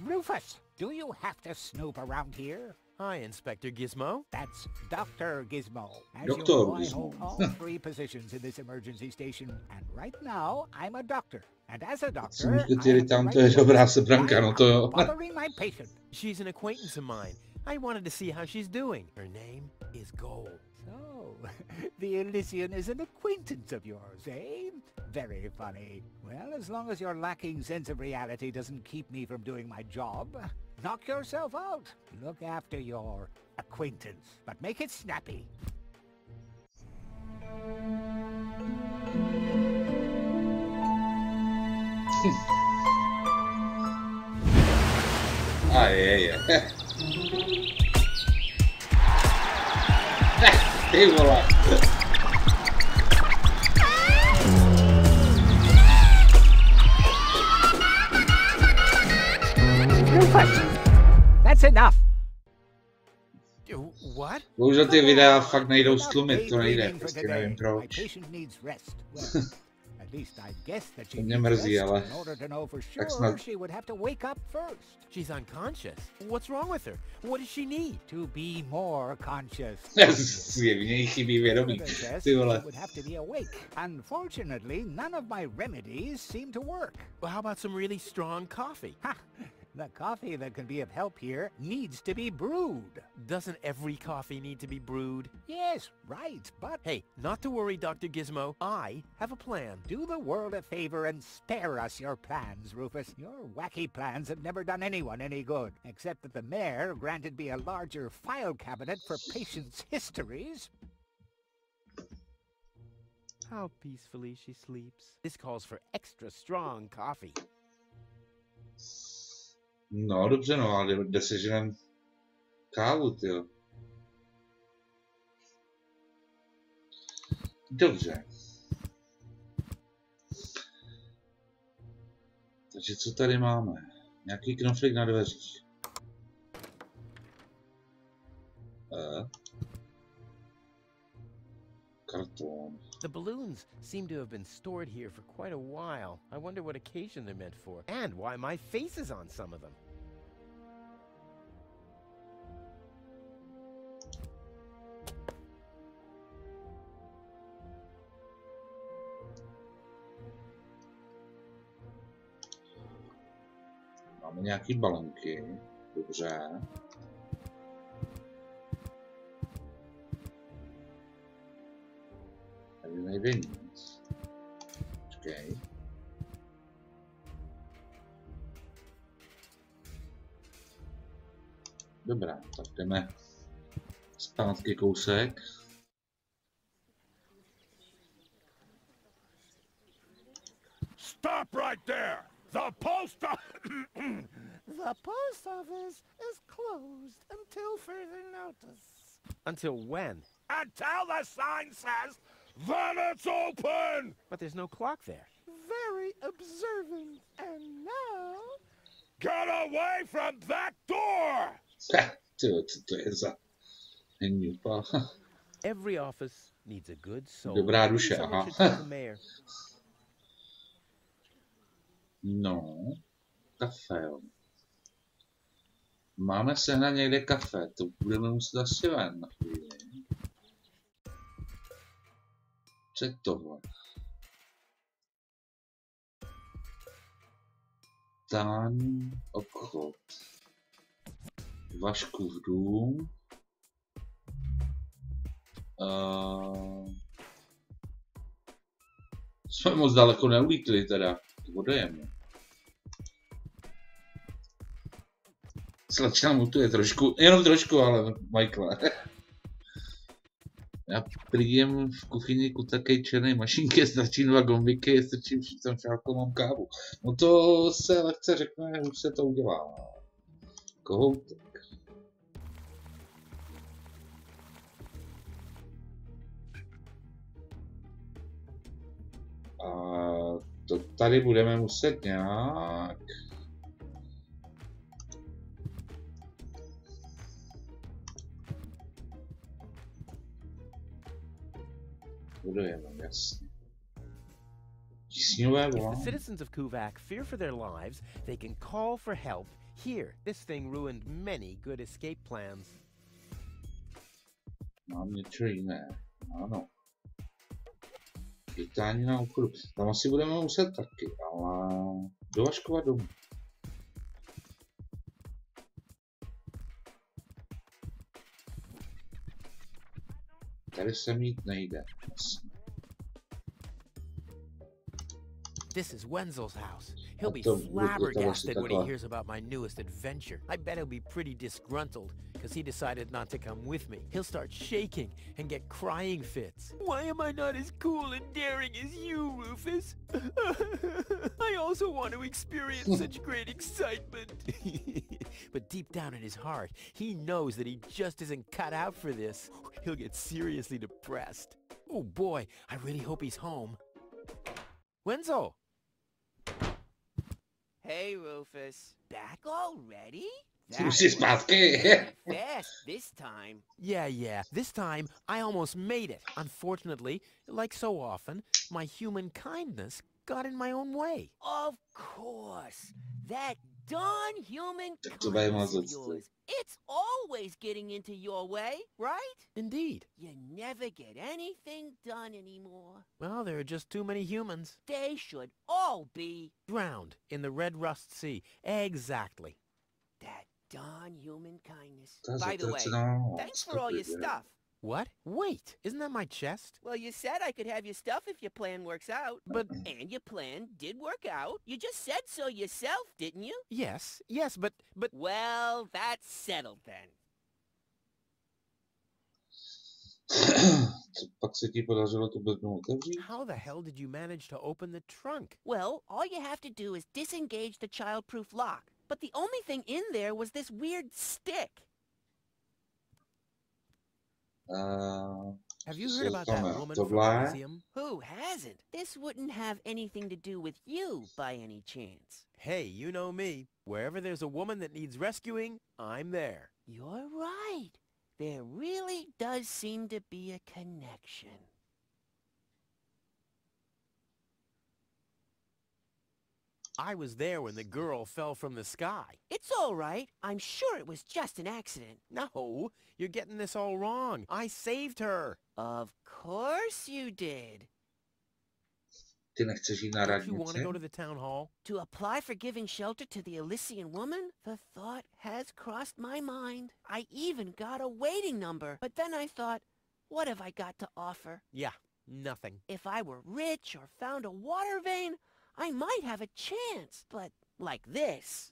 Rufus, do you have to snoop around here? Hi, Inspector Gizmo. That's Dr. Gizmo. As Dr. you know, I Gizmo. hold all 3 positions in this emergency station, and right now I'm a doctor. And as a doctor, I have the right to bothering my patient. She's an acquaintance of mine. I wanted to see how she's doing. Her name is Gold. So, the Elysian is an acquaintance of yours, eh? Very funny. Well, as long as your lacking sense of reality doesn't keep me from doing my job, knock yourself out. Look after your acquaintance, but make it snappy. je. Ty vole. That's enough. What? Bohužel ty videa fakt nejdou stlumit, to nejde, prostě nevím proč. To mě mrzí, ale tak snad. She's unconscious. What's wrong with her? What does she need? To be more conscious. Zjevně jí chybí vědomí. Ty vole. Unfortunately, none of my remedies seem to work. Well, how about some really strong coffee? Ha! The coffee that can be of help here needs to be brewed. Doesn't every coffee need to be brewed? Yes, right, but... Hey, not to worry, Dr. Gizmo. I have a plan. Do the world a favor and spare us your plans, Rufus. Your wacky plans have never done anyone any good, except that the mayor granted me a larger file cabinet for patients' histories. How peacefully she sleeps. This calls for extra strong coffee. No, dobře, no, ale jde si ženem kávu, tyjo. Dobře. Takže co tady máme? Nějaký knoflík na dveřích. Karton. The balloons seem to have been stored here for quite a while. I wonder what occasion they're meant for, and why my face is on some of them. Máme nějaký balonky. Dobře. Tady nejde nic. Počkej. Dobrá, tak jdeme zpátky kousek. Stop right there! The post The post office is closed until further notice. Until when? Until the sign says that it's open! But there's no clock there. Very observant. And now... Get away from that door! To je za hňupa. Every office needs a good soul. Dobrá duše, aha. No, kafe, jo. Máme sehnat někde kafe, to budeme muset asi ven na chvíli. Co je tohle? Tání obchod. Vaškův dům. Jsme moc daleko neulítli teda. Vodojemně. Slečna mutuje trošku, jenom trošku, ale Michael. Já přijdem v kuchyni ku také černé mašinky, strčím 2 gombiky, strčím tam šálkou, mám kávu. No to se lehce řekne, už se to udělá. Kohoutek. A to tady budeme muset nějak... Budujeme, jasně. Tísňové volání. If the citizens of Kuvak fear for their lives, they can call for help here. This thing ruined many good escape plans. Mám něco jiné. Ano. Chytání na obchodu. Tam asi budeme muset taky, ale dovažkovat domů. Tady se mít nejde. This is Wenzel's house. He'll be flabbergasted when he hears about my newest adventure. I bet he'll be pretty disgruntled, because he decided not to come with me. He'll start shaking and get crying fits. Why am I not as cool and daring as you, Rufus? I also want to experience such great excitement. But deep down in his heart, he knows that he just isn't cut out for this. He'll get seriously depressed. Oh boy, I really hope he's home. Wenzel! Hey, Rufus. Back already? Fast this time. Yeah. This time, I almost made it. Unfortunately, like so often, my human kindness got in my own way. Of course. That darn human kindness of yours. It's always getting into your way, right? Indeed. You never get anything done anymore. Well, there are just too many humans. They should all be drowned in the Red Rust Sea. Exactly. That darn human kindness. By the way, thanks for all your stuff. What? Wait, isn't that my chest? Well, you said I could have your stuff if your plan works out. And your plan did work out. You just said so yourself, didn't you? Yes, but... Well, that's settled then. How the hell did you manage to open the trunk? Well, all you have to do is disengage the child-proof lock. But the only thing in there was this weird stick. Have you heard about that woman from the museum? Who hasn't? This wouldn't have anything to do with you, by any chance. Hey, you know me. Wherever there's a woman that needs rescuing, I'm there. You're right. There really does seem to be a connection. I was there when the girl fell from the sky. It's all right. I'm sure it was just an accident. No, you're getting this all wrong. I saved her. Of course you did. Don't you want to go to the town hall? To apply for giving shelter to the Elysian woman? The thought has crossed my mind. I even got a waiting number. But then I thought, what have I got to offer? Yeah, nothing. If I were rich or found a water vein, I might have a chance, but like this.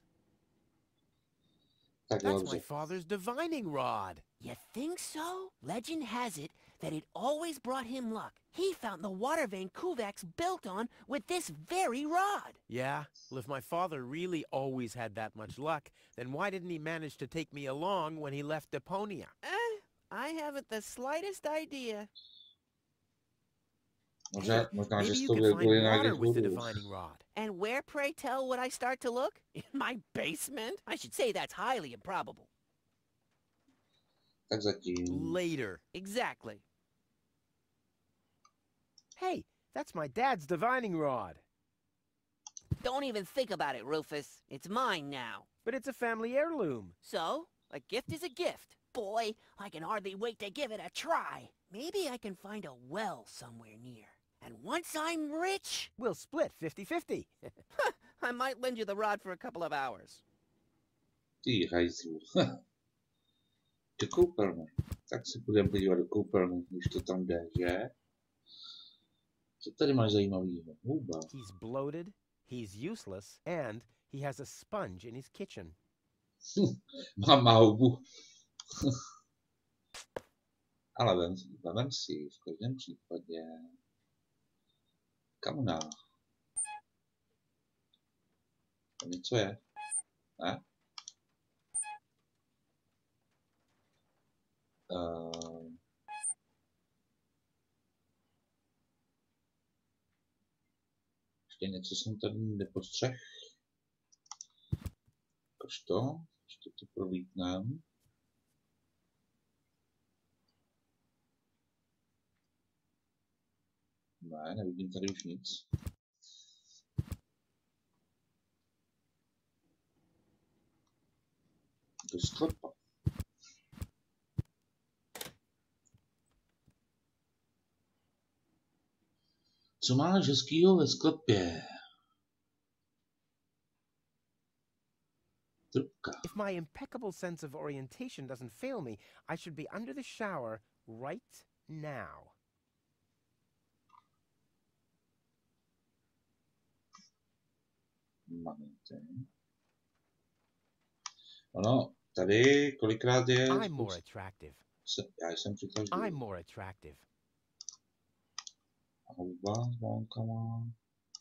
That's my father's divining rod. You think so? Legend has it that it always brought him luck. He found the water vein Kuvak's built on with this very rod. Yeah? Well, if my father really always had that much luck, then why didn't he manage to take me along when he left Deponia? I haven't the slightest idea. Maybe you could find water with the divining rod. And where, pray tell, would I start to look? In my basement? I should say that's highly improbable. Later. Exactly. Hey, that's my dad's divining rod. Don't even think about it, Rufus. It's mine now. But it's a family heirloom. So, a gift is a gift. Boy, I can hardly wait to give it a try. Maybe I can find a well somewhere near. And once I'm rich... We'll split 50-50. I might lend you the rod for a couple of hours. Ty hajzlu. Do koupelny. Tak se budeme podívat do koupelny, když to tam jde, že? Co tady máš zajímavého? Houba. He's bloated, he's useless, and he has a sponge in his kitchen. Mám houbu. Ale vem si v každém případě. Kamuna. Tam něco je. Ne? Ještě něco jsem tady nepostřehl. Ještě to prolítnem. Ne, nevidím tady už nic. Do sklepa. Co máš hezkýho ve sklepě? Trubka. If my impeccable sense of orientation doesn't fail me, I should be under the shower right now. Ano, tady kolikrát je... I'm more attractive. Já jsem přitažlivý. I'm more attractive.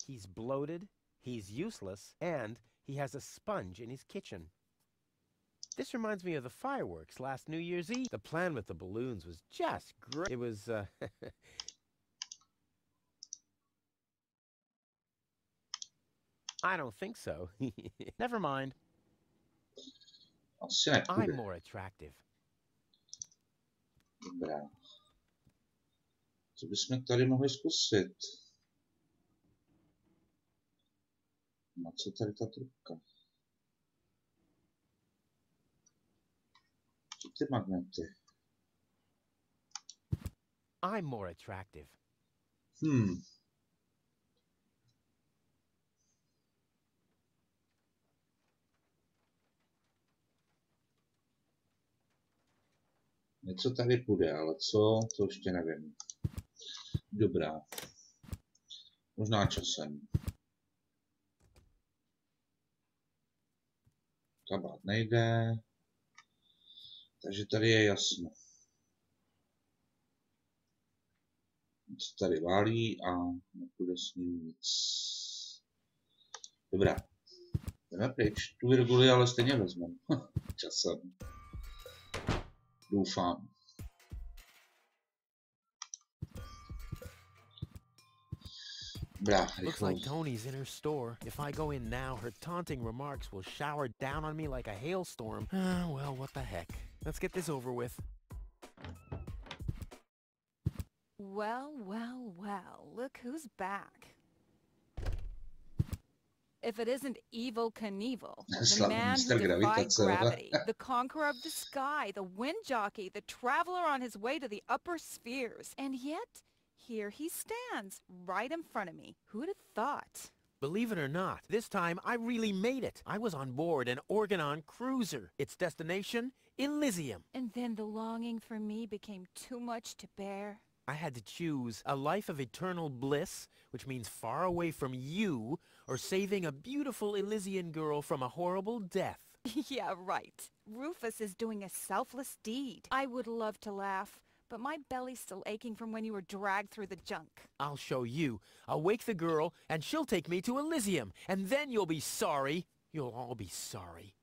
He's bloated, he's useless, and he has a sponge in his kitchen. This reminds me of the fireworks last New Year's Eve. The plan with the balloons was just great. It was, I don't think so. Never mind. I'm more attractive. Dobrá. Co bychom tady mohli zkusit? Na co tady ta trubka? Co ty magnety? I'm more attractive. Něco tady půjde, ale co, to ještě nevím. Dobrá. Možná časem. Kabát nejde. Takže tady je jasno. Nic tady válí a nepůjde s ním nic. Dobrá. Jdeme pryč. Tu virguli ale stejně vezmeme. Časem. Doufám. Looks like Tony's in her store. If I go in now, her taunting remarks will shower down on me like a hailstorm. Well, what the heck. Let's get this over with. Well, well, well. Look who's back. If it isn't Evil Knievel, the man who defied gravity, the conqueror of the sky, the wind jockey, the traveler on his way to the upper spheres. And yet, here he stands, right in front of me. Who'd have thought? Believe it or not, this time I really made it. I was on board an Organon cruiser. Its destination, Elysium. And then the longing for me became too much to bear. I had to choose a life of eternal bliss, which means far away from you, or saving a beautiful Elysian girl from a horrible death. Yeah, right. Rufus is doing a selfless deed. I would love to laugh, but my belly's still aching from when you were dragged through the junk. I'll show you. I'll wake the girl, and she'll take me to Elysium, and then you'll be sorry. You'll all be sorry.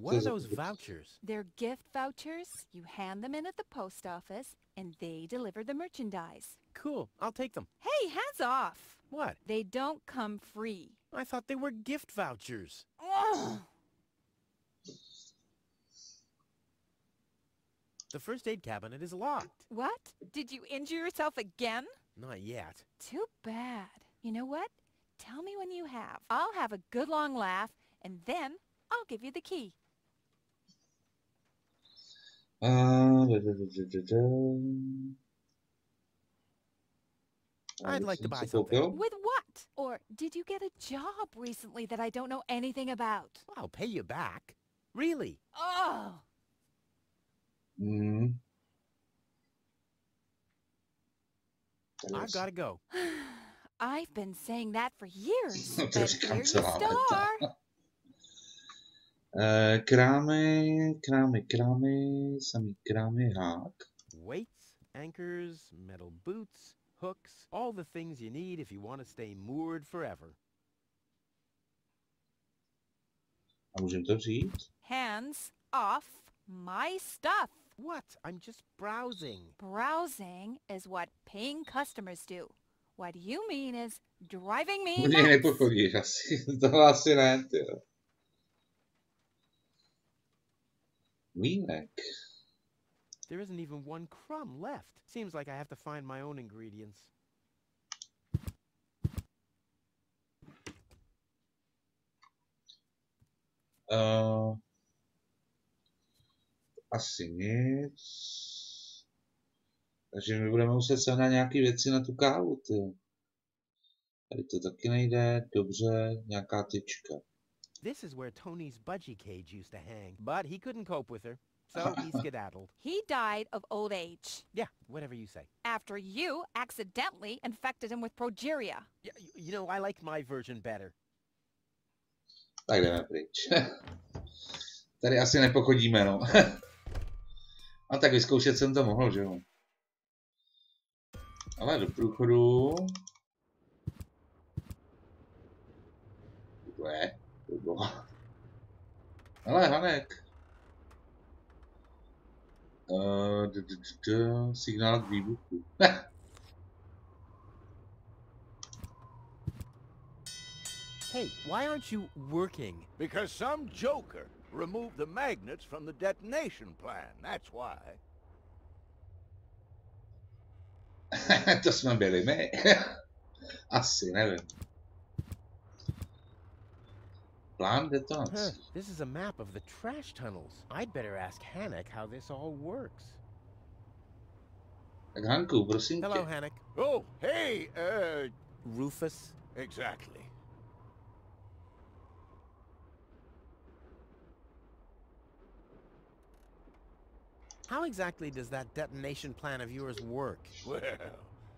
What are those vouchers? They're gift vouchers. You hand them in at the post office, and they deliver the merchandise. Cool. I'll take them. Hey, hands off! What? They don't come free. I thought they were gift vouchers. Ugh. The first aid cabinet is locked. What? Did you injure yourself again? Not yet. Too bad. You know what? Tell me when you have. I'll have a good long laugh, and then I'll give you the key. I'd like to buy something. With what? Or did you get a job recently that I don't know anything about? I'll pay you back. Really? Oh! I've got to go. I've been saying that for years, but here you are. Krámy, samý krámy, hák. Weights, anchors, metal boots, hooks, all the things you need if you want to stay moored forever. A můžeme to vzít? Hands off my stuff. What? I'm just browsing. Browsing is what paying customers do. What you mean is driving me nuts. Nepochodíš asi, to asi ne, tyjo. Vínek. There isn't even one crumb left. Seems like I have to find my own ingredients. Asi nic. Takže my budeme muset sehnat nějaké věci na tu kávu, ty. Tady to taky nejde, dobře, nějaká tyčka. This is where Tony's budgie cage used to hang, but he couldn't cope with her, so he skedaddled. He died of old age. Yeah, whatever you say. After you accidentally infected him with progeria. Yeah, you know, I like my version better. Tak jdeme pryč. Tady asi nepochodíme, no. A tak vyzkoušet jsem to mohl, že jo. Ale do průchodu. Ale Hanek. Signál k výbuchu. Hey, why aren't you working? Because some joker removed the magnets from the detonation plan, that's why. To jsme byli my. Asi, nevím. Plán detonací. This is a map of the trash tunnels. I'd better ask Hanek how this all works. Tak Hanku, prosím tě. Hello, Hanek. Oh, hey, Rufus? Exactly. How exactly does that detonation plan of yours work? Well,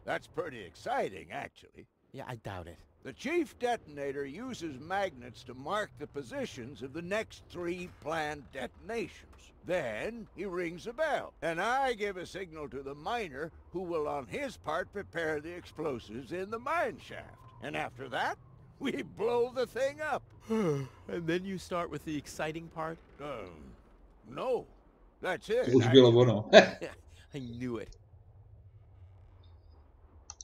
that's pretty exciting, actually. Yeah, I doubt it. The chief detonator uses magnets to mark the positions of the next 3 planned detonations. Then he rings a bell, and I give a signal to the miner who will on his part prepare the explosives in the mine shaft. And after that, we blow the thing up. And then you start with the exciting part? No. That's it. I knew it.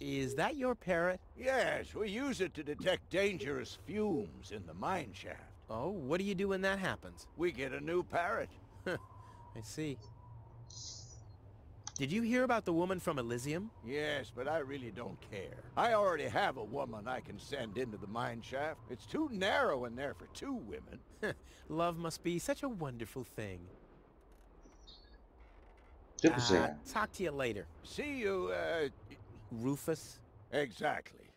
Is that your parrot? Yes, we use it to detect dangerous fumes in the mine shaft. Oh, what do you do when that happens? We get a new parrot. I see. Did you hear about the woman from Elysium? Yes, but I really don't care. I already have a woman I can send into the mine shaft. It's too narrow in there for 2 women. Love must be such a wonderful thing. Talk to you later. See you, Rufus? Exactly.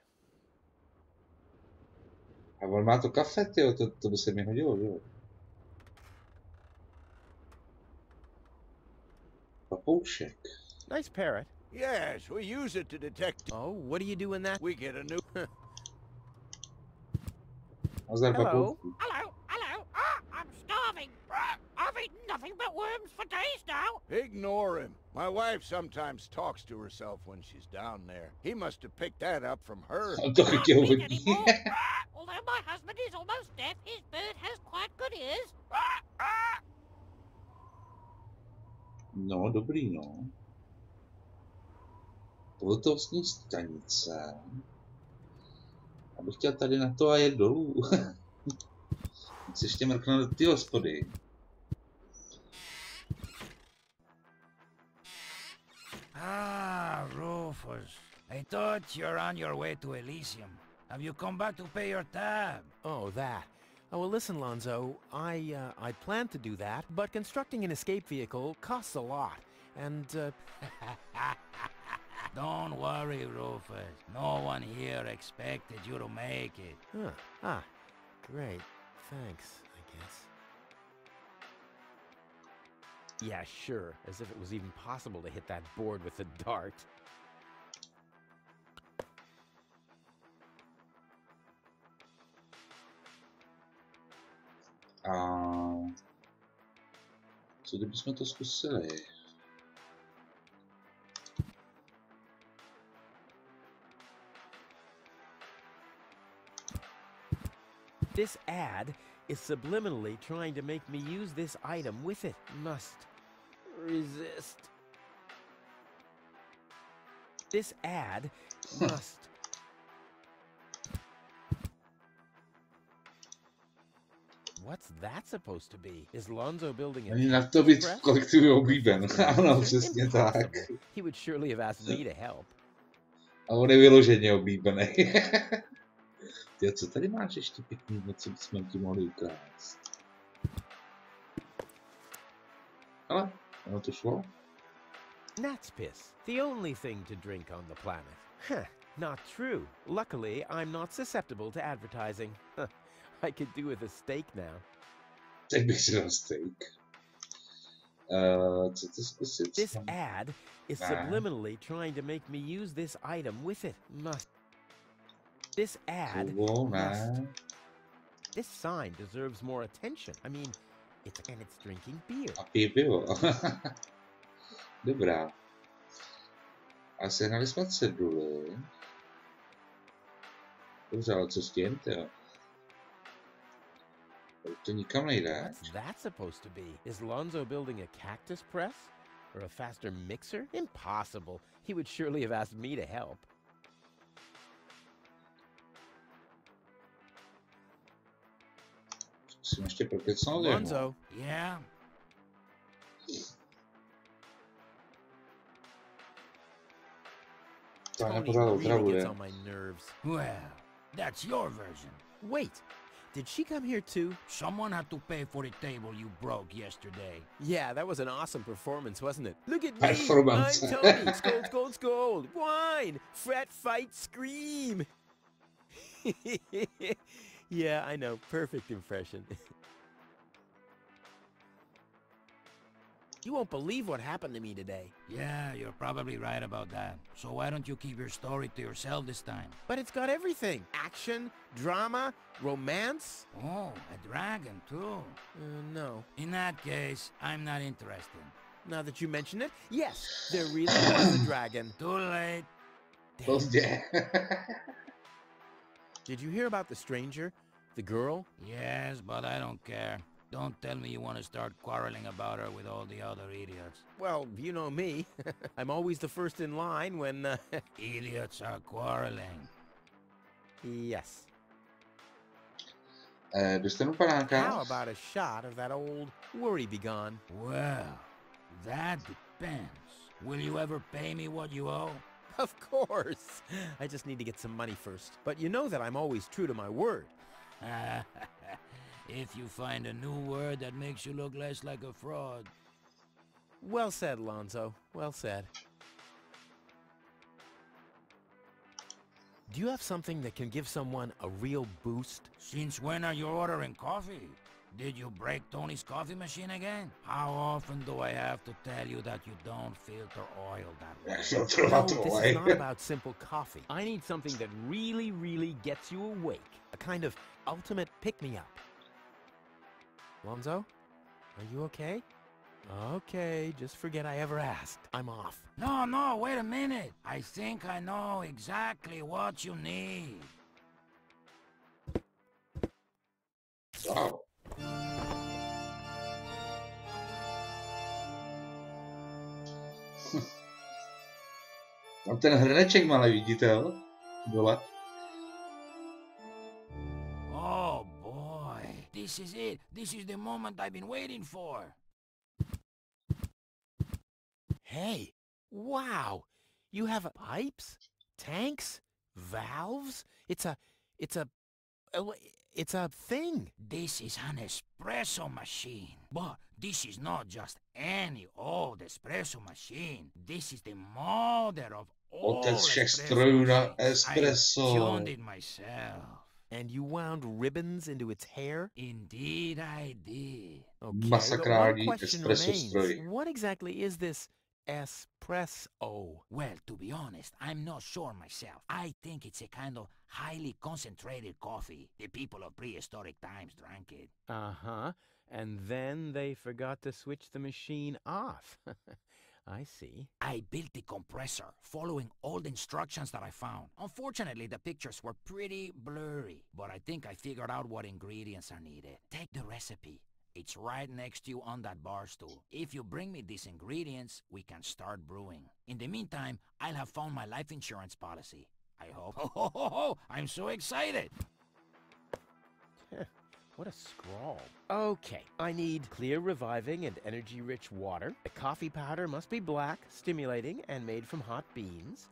A on má to kafe, tyjo, to by se mi hodilo, jo. Papoušek. Nice parrot. Yes, we use it to detect... Oh, what do you do in that? We get a new... Hello. Hello. I'm starving. I've eaten nothing but worms for days now. Ignore him. My wife sometimes talks to herself when she's down there. He must have picked that up from her. Although my husband is almost deaf, his bird has quite good ears. No, dobrý, no. Pohotovostní stanice. Abych chtěl tady na to a jet dolů. Chci ještě mrknout do ty hospody. Ah, Rufus. I thought you're on your way to Elysium. Have you come back to pay your tab? Oh, that. Oh, well, listen, Lonzo. I planned to do that, but constructing an escape vehicle costs a lot, and, Don't worry, Rufus. No one here expected you to make it. Huh. Ah, great. Thanks, I guess. Yeah, sure. As if it was even possible to hit that board with a dart. Co kdybychom to zkusili? This ad is subliminally trying to make me use this item with it. Must resist. This ad must. What's that supposed to be? Is Lonzo building a... Ani na to být v kolektivu oblíben. Ano, přesně tak. He would surely have asked me to help. A on je vyloženě oblíbený. Ty, co tady máš ještě pěkný, co bychom ti mohli ukrást? Ale, ono to šlo. Gnat's piss, the only thing to drink on the planet. Huh, not true. Luckily, I'm not susceptible to advertising. I could do with a steak now. Tak bych si dal steak. Co to zkusit? This ad is subliminally trying to make me use this item with it. This ad This sign deserves more attention. I mean, it's drinking beer. A pije pivo. Dobrá. A sehnali jsme ceduly. Dobře, ale co s tím, tyjo? To nikam nejde. What's that supposed to be? Is Lonzo building a cactus press? Or a faster mixer? Impossible. He would surely have asked me to help. Musím ještě prokecnout. Lonzo. Yeah? Tony really gets on my nerves. Well, that's your version. Wait, did she come here too? Someone had to pay for the table you broke yesterday. Yeah, that was an awesome performance, wasn't it? Look at me, Performance. I'm Tony, scold, scold, scold. Wine, fret, fight, scream. Yeah, I know, perfect impression. You won't believe what happened to me today. Yeah, you're probably right about that. So why don't you keep your story to yourself this time? But it's got everything. Action, drama, romance. Oh, a dragon too. No. In that case, I'm not interested. Now that you mention it, yes, there really was a dragon. Too late. Oh, yeah. Did you hear about the stranger? The girl? Yes, but I don't care. Don't tell me you want to start quarreling about her with all the other idiots. Well, you know me. I'm always the first in line when... Idiots are quarreling. Yes. How about a shot of that old worry begone? Well, that depends. Will you ever pay me what you owe? Of course. I just need to get some money first. But you know that I'm always true to my word. If you find a new word that makes you look less like a fraud. Well said, Lonzo. Well said. Do you have something that can give someone a real boost? Since when are you ordering coffee? Did you break Tony's coffee machine again? How often do I have to tell you that you don't filter oil that way? No, this is not about simple coffee. I need something that really, really gets you awake. A kind of ultimate pick-me-up. Lonzo, are you okay? Okay, just forget I ever asked. I'm off. No, wait a minute. I think I know exactly what you need. Wow. Tam ten hrneček malý, vidíte, jo? Dole. Oh boy, this is it. This is the moment I've been waiting for. Hey, wow. You have pipes, tanks, valves. It's a thing. This is an espresso machine. But this is not just any old espresso machine. This is the mother of all espresso. I tuned it myself. And you wound ribbons into its hair? Indeed I did. Okay, but one question remains. What exactly is this espresso? Well, to be honest, I'm not sure myself. I think it's a kind of highly concentrated coffee. The people of prehistoric times drank it. Uh-huh. And then they forgot to switch the machine off. I see. I built the compressor, following all the instructions that I found. Unfortunately, the pictures were pretty blurry, but I think I figured out what ingredients are needed. Take the recipe. It's right next to you on that bar stool. If you bring me these ingredients, we can start brewing. In the meantime, I'll have found my life insurance policy. I hope. Oh, I'm so excited! What a scrawl. Okay, I need clear, reviving, and energy-rich water. The coffee powder must be black, stimulating, and made from hot beans.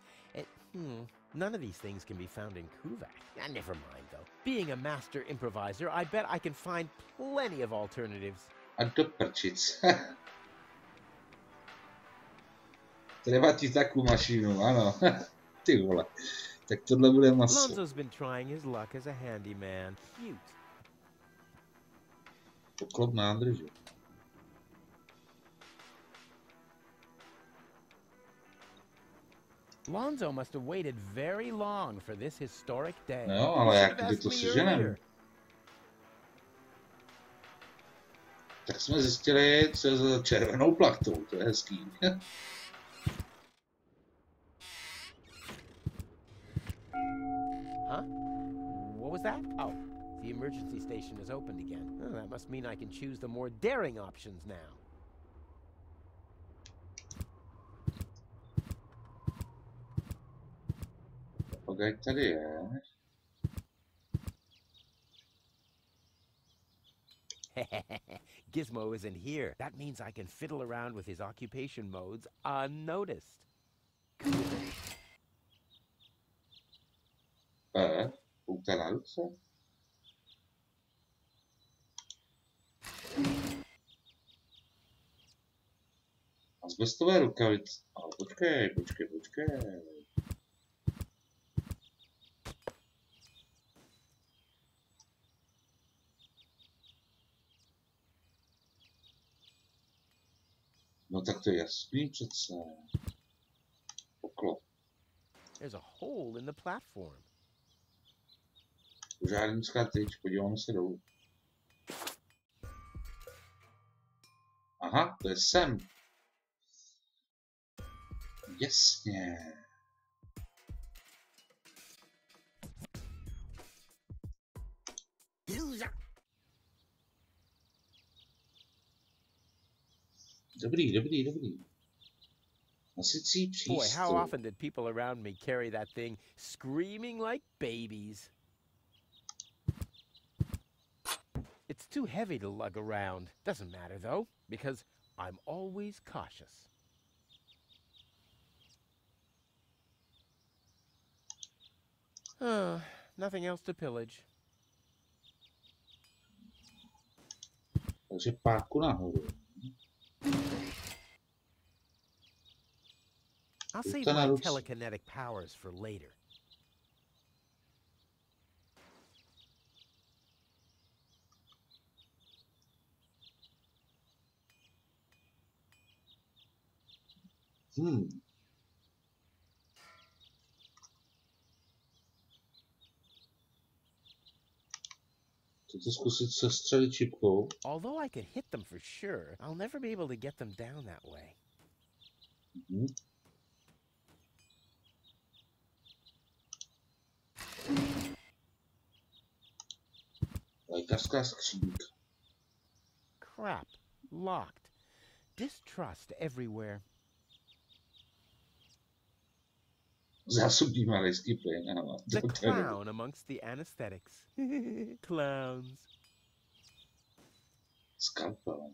None of these things can be found in Kuvak. Never mind, though. Being a master improviser, I bet I can find plenty of alternatives. A do prčic. Treba ti takovou mašinu, ano. Ty vole. Tak tohle bude maso. Lonzo's been trying his luck as a handyman. Cute. Poklop nádrže. Lonzo must have waited very long for this historic day. No, ale jak kdy to seženeme? Tak jsme zjistili, co je za červenou plachtou. To je hezký. Huh? What was that? Oh, the emergency station is opened again. Oh, that must mean I can choose the more daring options now. Pogaj tady je. Gizmo isn't here. That means I can fiddle around with his occupation modes unnoticed. Pouta na ruce? Azbestové rukavice. Ale počkej. No tak to je jasný přece. Poklop. There's a hole in the platform. Požárnická tyč, podíváme se dolů. Aha, to je sem. Jasně. Dobrý. Nasicí přístup. Boy, how often did people around me carry that thing screaming like babies? It's too heavy to lug around. Doesn't matter though, because I'm always cautious. Nothing else to pillage. Takže páku nahoru. I'll save my telekinetic powers for later. Chcete zkusit sestřelit čipkou? Although I could hit them for sure, I'll never be able to get them down that way. Lékařská skřínka. Crap. Locked. Distrust everywhere. Zásobní malejský plyn, ano. The clown amongst the anesthetics. Clowns. Scalpel.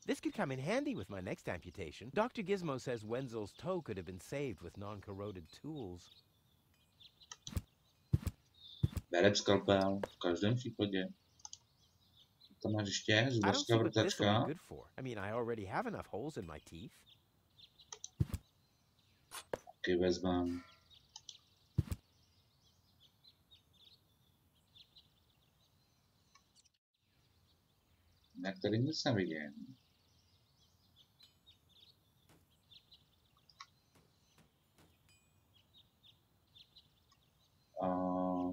This could come in handy with my next amputation. Dr. Gizmo says Wenzel's toe could have been saved with non-corroded tools. Berem skalpel, v každém případě. Tam máš ještě zubařská vrtačka. I mean, I already have enough holes in my teeth. Taky vezmám. Jak tady nic nevidím.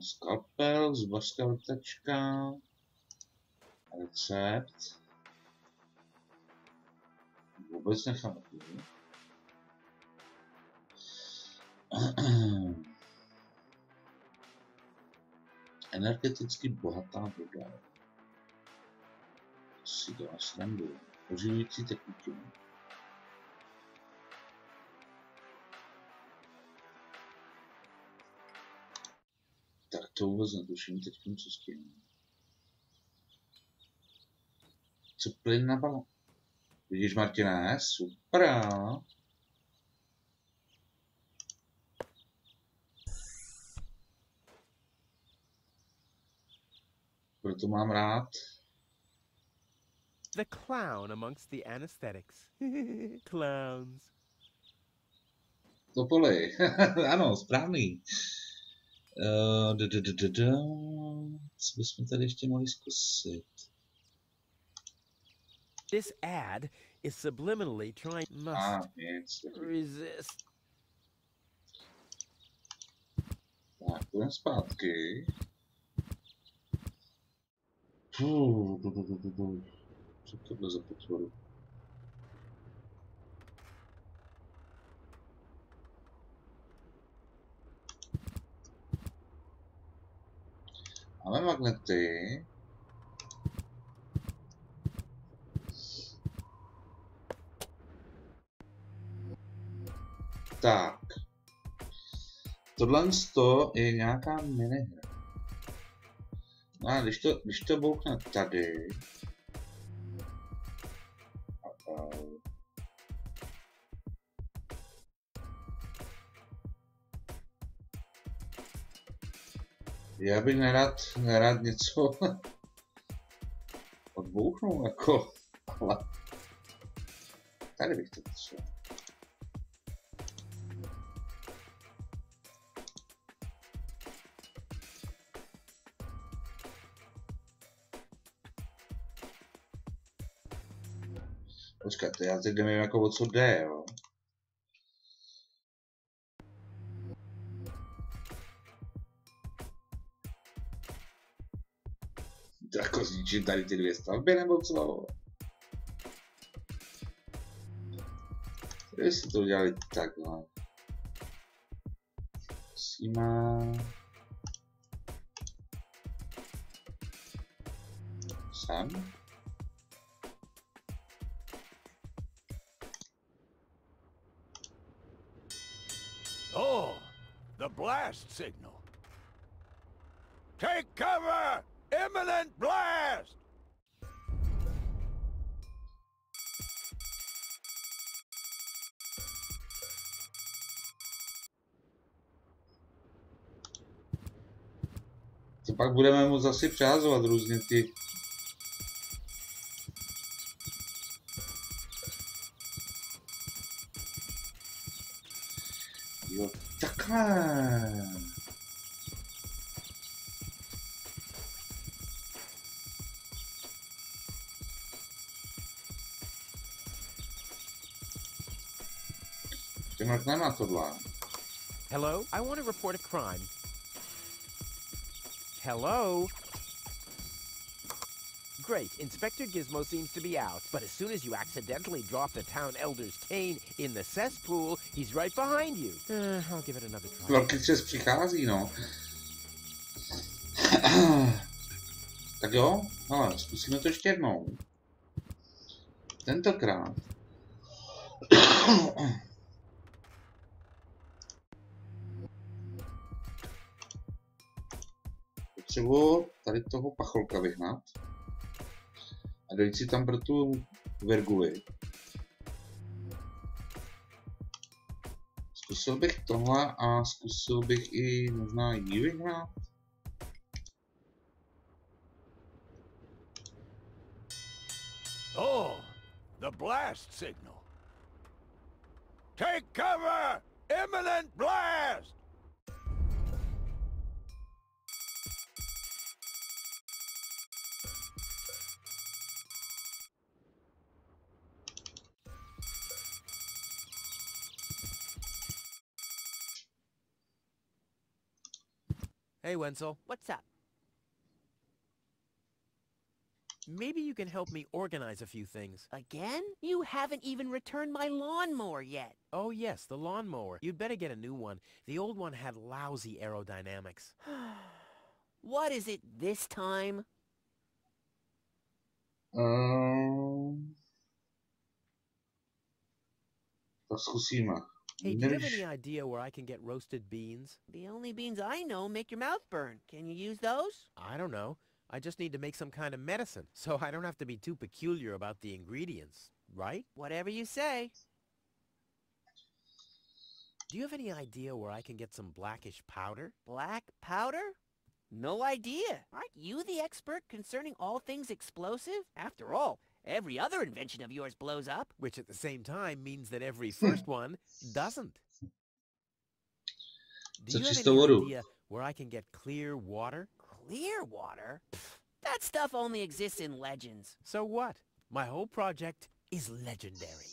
Skalpel, zubařská vrtačka, recept. Vůbec nechápu. Energeticky bohatá voda. Si dělá srandu. Oživující tekutiny. Tak to vůbec netuším teď, co s tím. Co plyn na balon? Vidíš, Martine? Super. Proto mám rád. The clown amongst the anesthetics. Clowns. Topoly. Ano, správný. Co bychom tady ještě mohli zkusit? This ad is subliminally trying must resist. Tak, půjdeme zpátky. Co tohle za potvoru? Máme magnety. Tak. Tohle je nějaká minihra. No a když to bouchne tady. Já bych nerad něco odbouchnul, jako, ale tady bych to potřeboval. Počkejte, já teď nevím, jako o co jde, jo. To jako zničím tady ty dvě stavby, nebo co? Tady si to udělali takhle. Musíme... Sem. Oh, the blast signal. Take cover! Imminent blast! To pak budeme moct zase přehazovat různě ty... Jo, takhle. Mrkneme tohle. Hello? I want to report a crime. Hello? Great. Inspector Gizmo seems to be out, but as soon as you accidentally drop the town elder's cane in the cesspool, he's right behind you. I'll give it another try. Velký přes přichází, no. Tak jo, ale zkusíme to ještě jednou. Tentokrát. Potřebuji tady toho pacholka vyhnat a dojít si tam pro tu virguli. Zkusil bych tohle a zkusil bych i možná jí vyhnat. Oh, the blast signal. Take cover! Imminent blast! Hey, Wenzel. What's up? Maybe you can help me organize a few things. Again? You haven't even returned my lawnmower yet. Oh, yes, the lawnmower. You'd better get a new one. The old one had lousy aerodynamics. What is it this time? Tak zkusíme. Hey, do you have any idea where I can get roasted beans? The only beans I know make your mouth burn. Can you use those? I don't know. I just need to make some kind of medicine, so I don't have to be too peculiar about the ingredients, right? Whatever you say. Do you have any idea where I can get some blackish powder? Black powder? No idea. Aren't you the expert concerning all things explosive? After all, every other invention of yours blows up. Which at the same time means that every first one doesn't. Do you have any idea where I can get clear water? Clear water? That stuff only exists in legends. So what? My whole project is legendary.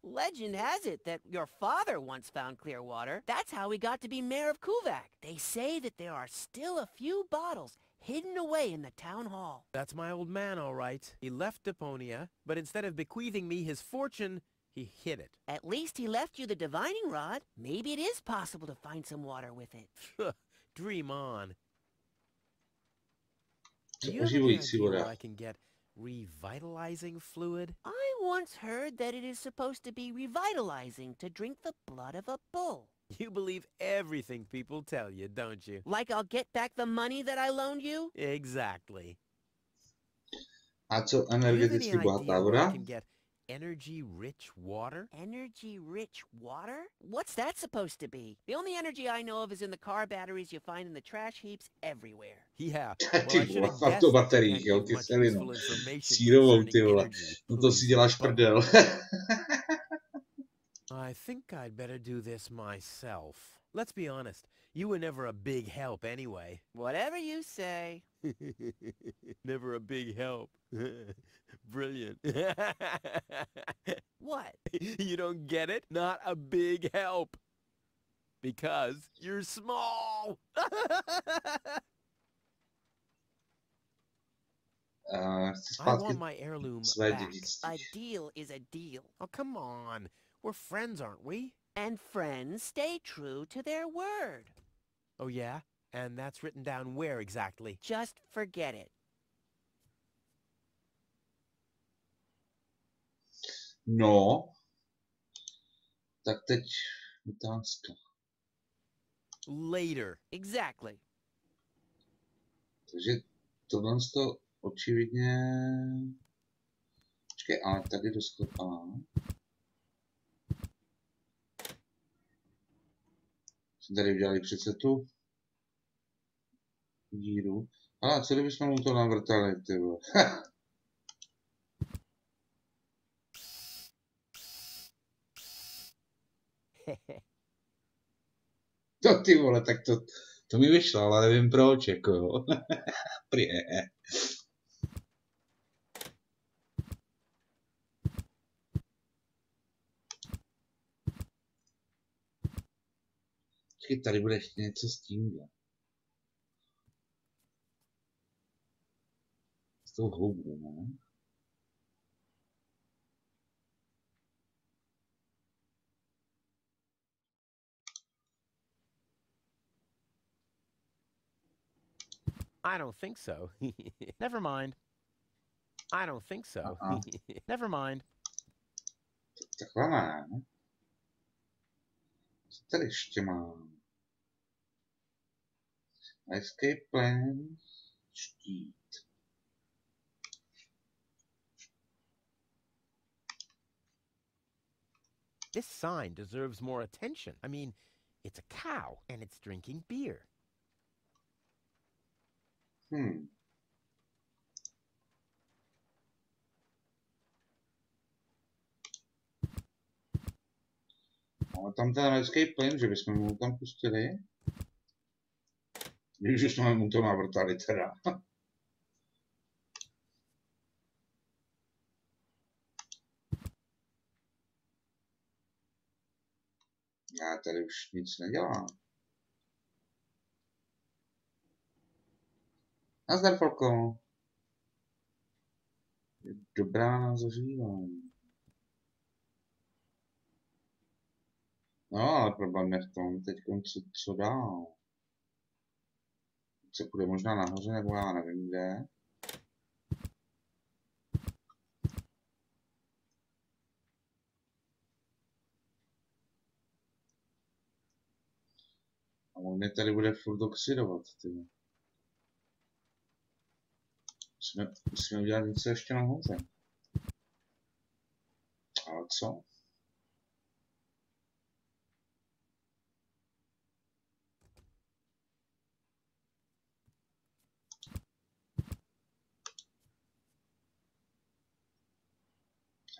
Legend has it that your father once found clear water. That's how he got to be mayor of Kuvak. They say that there are still a few bottles hidden away in the town hall. That's my old man, all right. He left Deponia, but instead of bequeathing me his fortune, he hid it. At least he left you the divining rod. Maybe it is possible to find some water with it. Dream on. Do you have any idea where I can get revitalizing fluid? I once heard that it is supposed to be revitalizing to drink the blood of a bull. You believe everything people tell you, don't you? Like I'll get back the money that I loaned you? Exactly. A co energeticky bohatá voda? Energy-rich water? Energy-rich water? What's that supposed to be? The only energy I know of is in the car batteries you find in the trash heaps everywhere. Yeah. Ty vole, v autobateriích, jo, kyselinu. Sírovou, ty vole. No to si děláš prdel. I think I'd better do this myself. Let's be honest. You were never a big help anyway. Whatever you say. Never a big help. Brilliant. What? You don't get it? Not a big help. Because you're small. I want my heirloom back. A deal is a deal. Oh, come on. We're friends, aren't we? And friends stay true to their word. Oh, yeah? And that's written down where exactly? Just forget it. No. Tak teď otázka. Later. Exactly. Takže tohle to očividně... Počkej, ale tady do sklepa. Jsme tady udělali přece tu díru. Ale co kdybychom mu to navrtali, ty vole. To ty vole, tak to mi vyšlo, ale nevím proč, jako jo. Prě. Počkej, tady bude ještě něco s tímhle. S tou houbou, ne? I don't think so. Never mind. I don't think so. Never mind. Takhle ne. Co tady ještě mám? Escape plan. Štít. This sign deserves more attention. I mean, it's a cow and it's drinking beer. Ale tam ten escape plan, že bychom mu tam pustili. Když jsme mu to navrtali teda. Já tady už nic nedělám. Nazdar, Folko. Je dobrá na zažívání. No, ale problém je v tom, teď co dál. Se půjde možná nahoře, nebo já nevím kde. A on mě tady bude furt oxidovat, ty. Musíme udělat něco ještě nahoře. Ale co?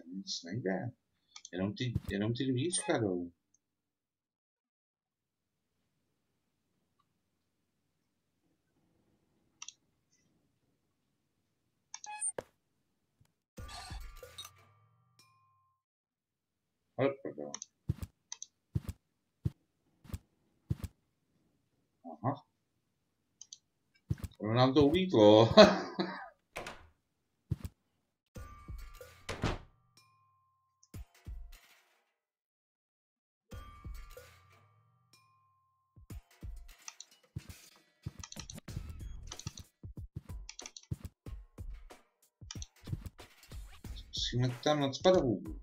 Nic nejde. Jenom ty dvířka jdou. Ale pardon. Aha. Ono nám to ulítlo. Musíme tam nadspat hůbu.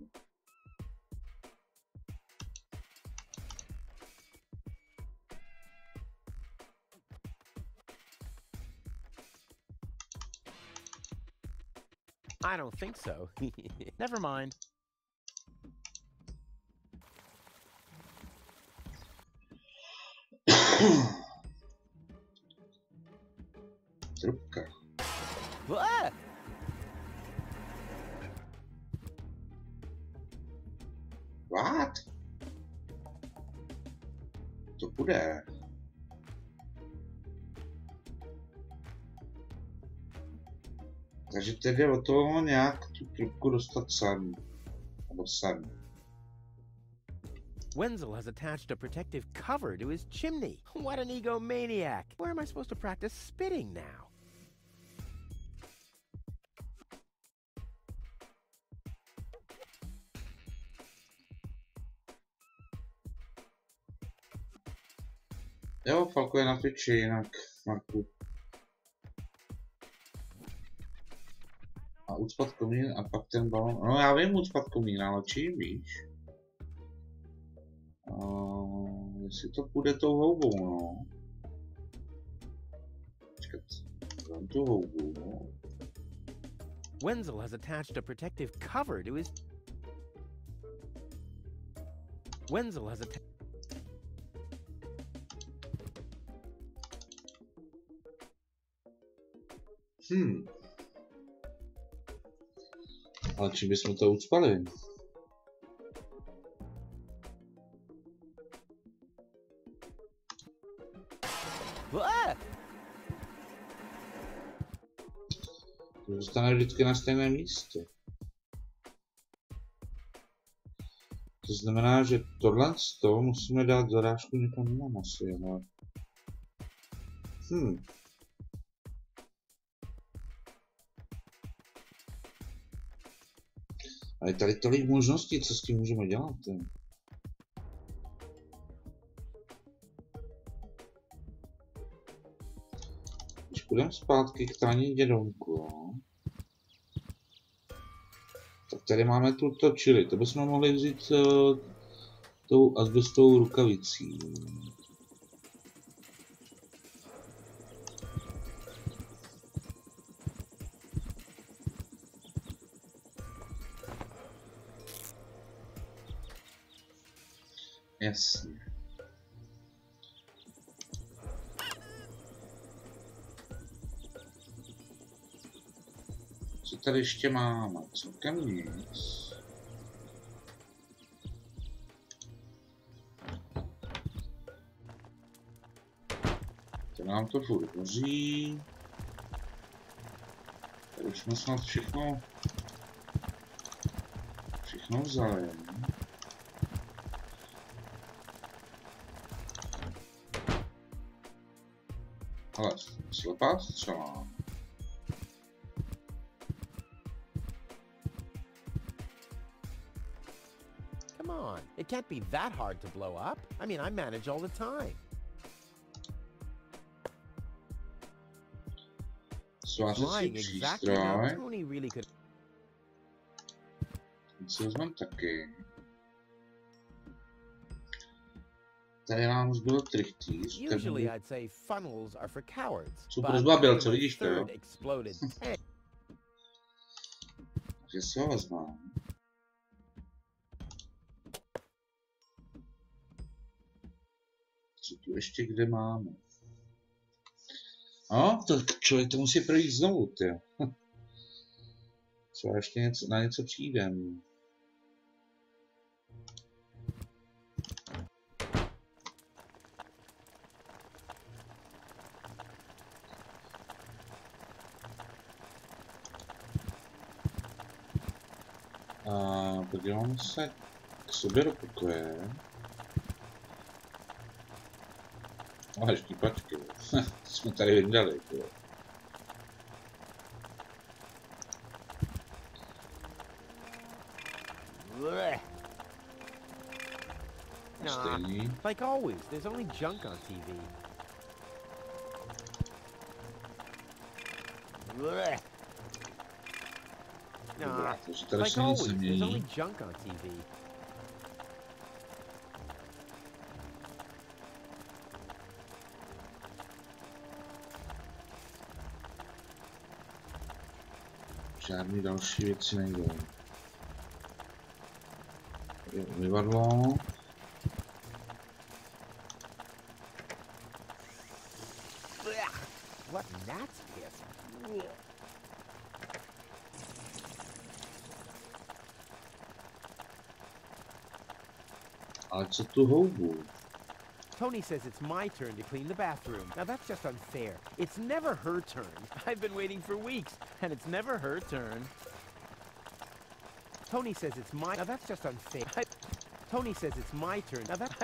I don't think so. Never mind. Trubka. What? To bude. Takže teď jde o toho nějak tu trubku dostat sem. Nebo sem. Wenzel has attached a protective cover to his chimney. What an egomaniac. Where am I supposed to practice spitting now? Jo, Falko je na Twitchi, jinak Marku. A ucpat komín a pak ten balon. No já vím ucpat komín, ale čím víš? Jestli to půjde tou houbou, no. Počkat, dám tu houbu, no. Wenzel has attached a protective cover to his... Wenzel has attached... Ale čím bychom to ucpali? To zůstane vždycky na stejném místě. To znamená, že tohle z toho musíme dát zarážku někam jinam asi, ale... Ale tady tolik možností, co s tím můžeme dělat. Když půjdeme zpátky k tání dědonku, tak tady máme tuto čili. To bychom mohli vzít tou azbestovou rukavicí. Jasně. Co tady ještě máme? Celkem nic. To nám to furt hoří. Tady už jsme snad všechno vzali. Ale slepá střela. Come on, it can't be that hard to blow up. I mean, I manage all the time. Svářecí přístroj. Co vezmeme taky. Tady nám zbyl trichtýř. Super zbabil, co vidíš to, jo? Takže si ho vezmám. Co tu ještě kde máme? No, to člověk to musí projít znovu, tyjo. Co ještě na něco přijdem. Podíváme se K sobě do pokoje. Ale štípačky, jsme tady vydali, jo. Nah, like always, there's only junk on TV. Nah, like always, there's only junk on TV. Žádný další věci nejdou. Tady je umyvadlo. What gnat's piss? Ale co tu houbu? Tony says it's my turn to clean the bathroom. Now that's just unfair. It's never her turn. I've been waiting for weeks, and it's never her turn. Tony says it's my... Now that's just unfair. Tony says it's my turn. Now that...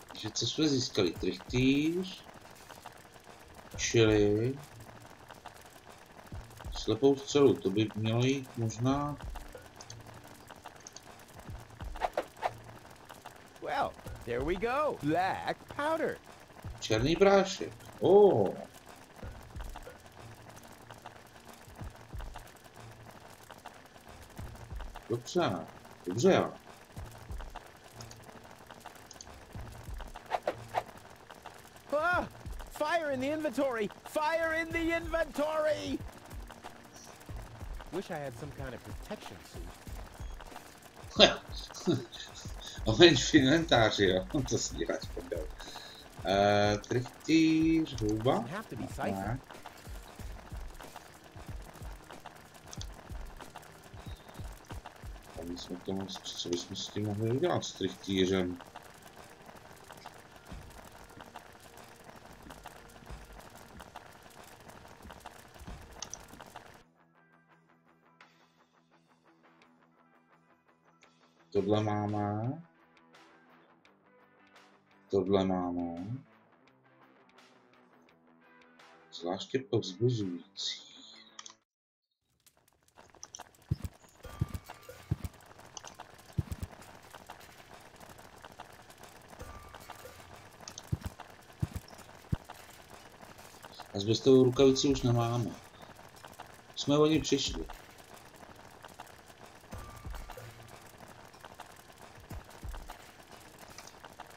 Takže co jsme získali? Trichtýř, čili slepou střelu, to by mělo jít možná. Well, there we go. Black powder. Černý prášek. Oh. Dobře, dobře. Ah! Fire in the inventory! Fire in the inventory! Wish I had some kind of protection suit. Omeň v inventáři, jo? To si děláš prdel. Trichtýř, houba? Ne. A my jsme tomu, co bychom s tím mohli udělat s trichtýřem? Tohle máme. Tohle máme. Zvláště povzbuzující. A zbystovou rukavici už nemáme. Jsme o ní přišli.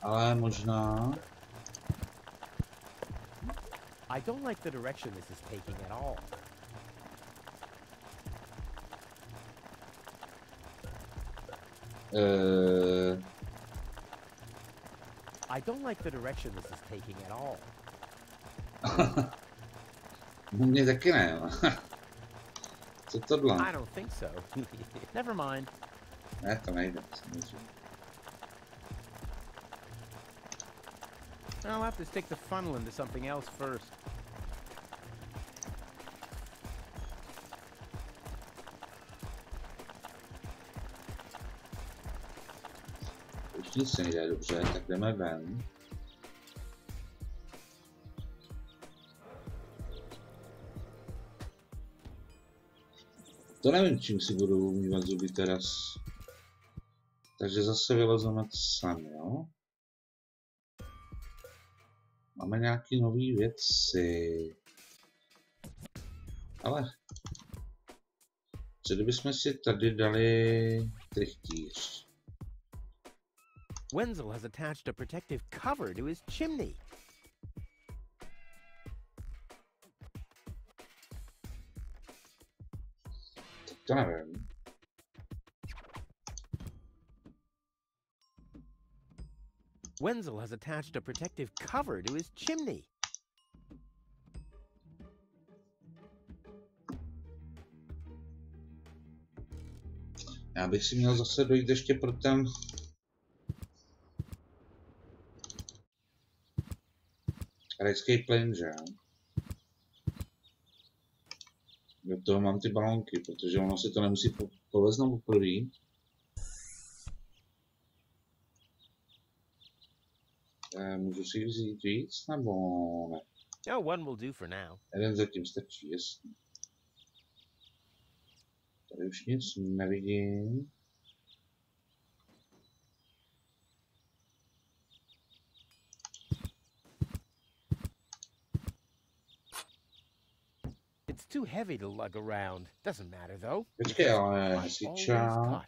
Ale možná... I don't like the direction this is taking at all. I don't like the direction this is taking at all. Mně taky ne. Co tohle? I don't think so. Never mind. Ne, to nejde. Samozřejmě. I'll have to stick the funnel into something else first. Už nic se nejde dobře, tak jdeme ven. To nevím, čím si budu umývat zuby teraz. Takže zase vylezeme sem, jo? Máme nějaký nový věci. Ale co kdybychom si tady dali trichtýř? Wenzel has attached a protective cover to his chimney. Tak to nevím. Wenzel has attached a protective cover to his chimney. Já bych si měl zase dojít ještě pro ten... rajský plyn, že? Kde toho mám ty balónky, protože ono se to nemusí poveznout poprvé. Můžu si vzít víc, nebo ne? No, one will do for now. Jeden zatím stačí, jasně. Tady už nic nevidím. It's too heavy to lug around. Doesn't matter though. Počkej, ale hasičák.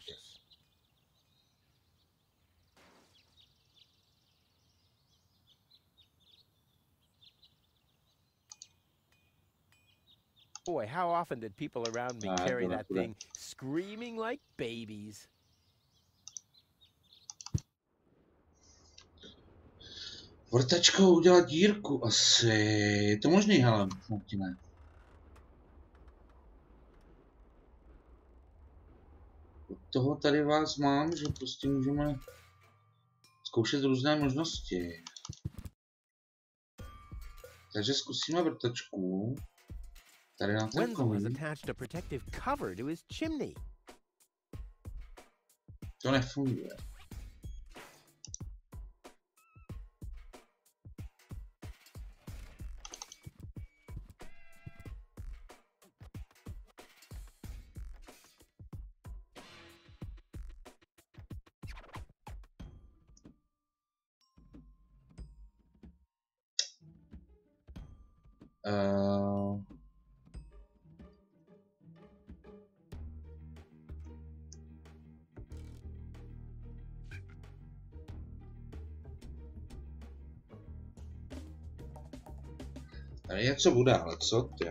Boy, how often did people around me carry that thing screaming like babies? Vrtačkou udělat dírku asi. Je to možný, hele, Martine. Od toho tady vás mám, že prostě můžeme zkoušet různé možnosti. Takže zkusíme vrtačku. Tady na ten to nefunguje. Tady něco bude, ale co ty?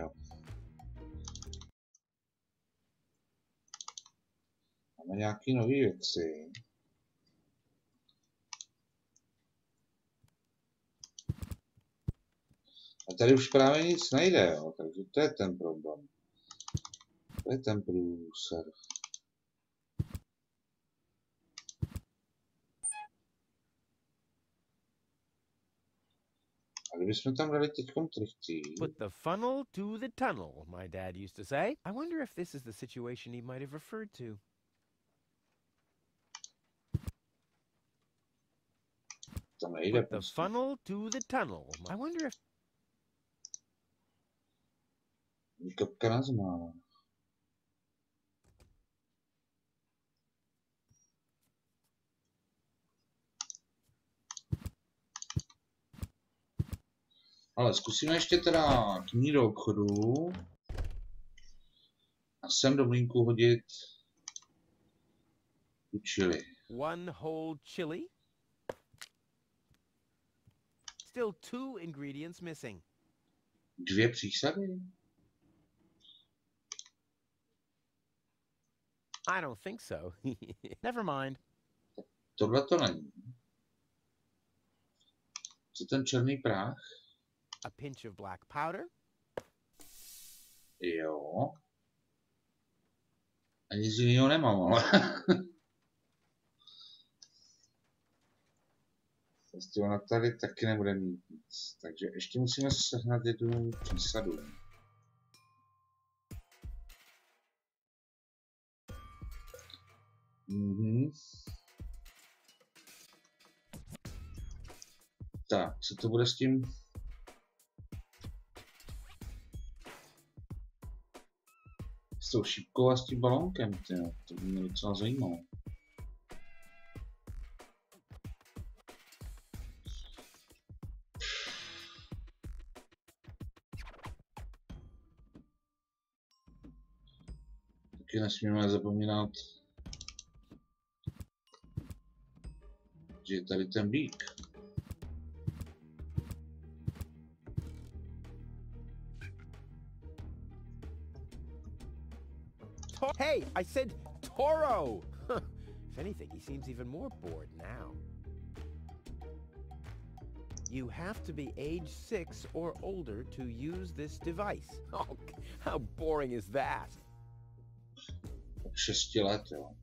Máme nějaký nový věci. A tady už právě nic nejde, jo, takže to je ten problém. To je ten průser. A kdybychom tam dali teďkom trichtí. Put the funnel to the tunnel, my dad used to say. I wonder if this is the situation he might have referred to. To nejde. Put the funnel to the tunnel. I wonder if... Kapka nás má. Ale zkusíme ještě teda k do obchodu. A sem do mlýnku hodit tu chili. One whole chili? Still 2 ingredients missing. 2 přísady? I don't think so. Never mind. Tohle to není. Co ten černý práh? A pinch of black powder. Jo. A nic jiného nemám, ale. Prostě ona tady taky nebude mít nic. Takže ještě musíme sehnat jednu přísadu. Tak, co to bude s tím? S tou šipkou a s tím balónkem, tyjo. To by mě docela zajímalo. Taky nesmíme zapomínat, že je tady ten bík. Hey, I said Toro! If anything, he seems even more bored now. You have to be age 6 or older to use this device. Oh, how boring is that? 6 let, jo.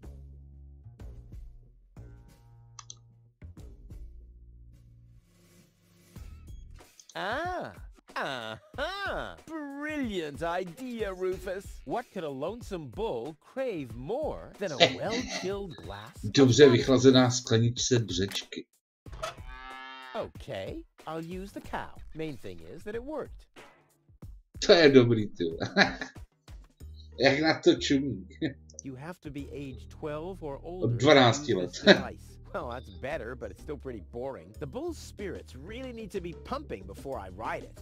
Ah, Aha! Brilliant idea, Rufus. What could a lonesome bull crave more than a well-chilled glass? Dobře vychlazená skleničce břečky. Okay, I'll use the cow. Main thing is that it worked. To je dobrý, ty. Jak na to čumí. You have to be age 12 or older. 12 let. Well, that's better, but it's still pretty boring. The bull's spirits really need to be pumping before I ride it.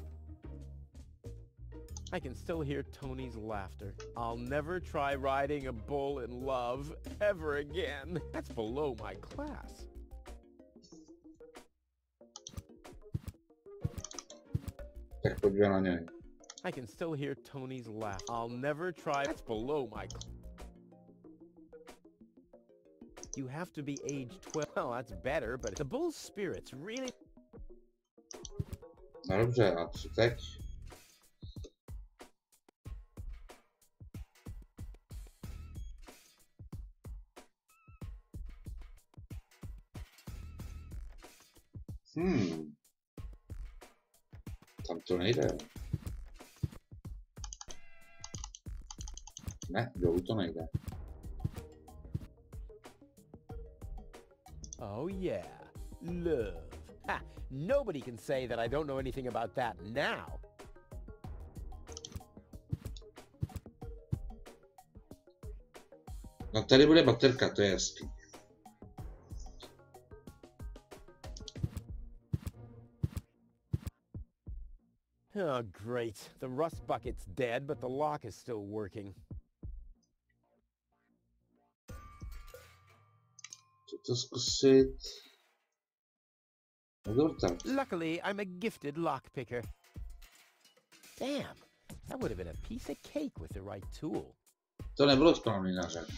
I can still hear Tony's laughter. I'll never try riding a bull in love ever again. That's below my class. Tak pojďme na něj. I can still hear Tony's laugh. I'll never try. That's below my class. You have to be age 12. Well, that's better, but the bull's spirits really... No dobře, a co teď? Tam to nejde. Ne, dolů to nejde. Oh yeah, love. Ha! Nobody can say that I don't know anything about that now. No tady bude baterka, to je jasný. Oh great, the rust bucket's dead, but the lock is still working. To zkusit. Luckily, I'm a gifted lockpicker. Damn, that would have been a piece of cake with the right tool. To nebylo správný nářad.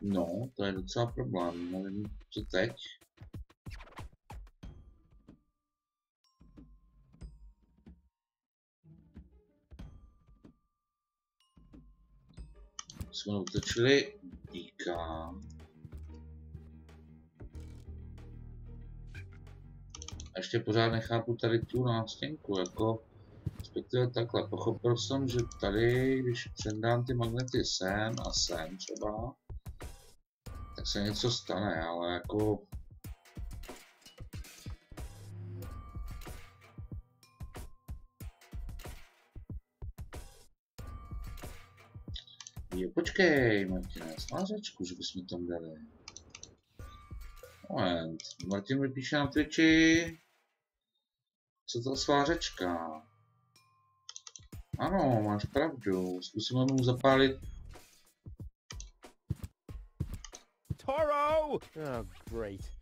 No, to je docela problém. Nevím, co teď. Jsme utečili díka. A ještě pořád nechápu tady tu nástěnku, jako respektive takhle. Pochopil jsem, že tady, když předám ty magnety sem a sem třeba, tak se něco stane, ale jako... Jo, počkej, Martine, svářečku, že bychom tam dali. Moment, Martin mi píše na Twitchi. Co to svářečka? Ano, máš pravdu, zkusíme mu zapálit. Toro! Oh, great.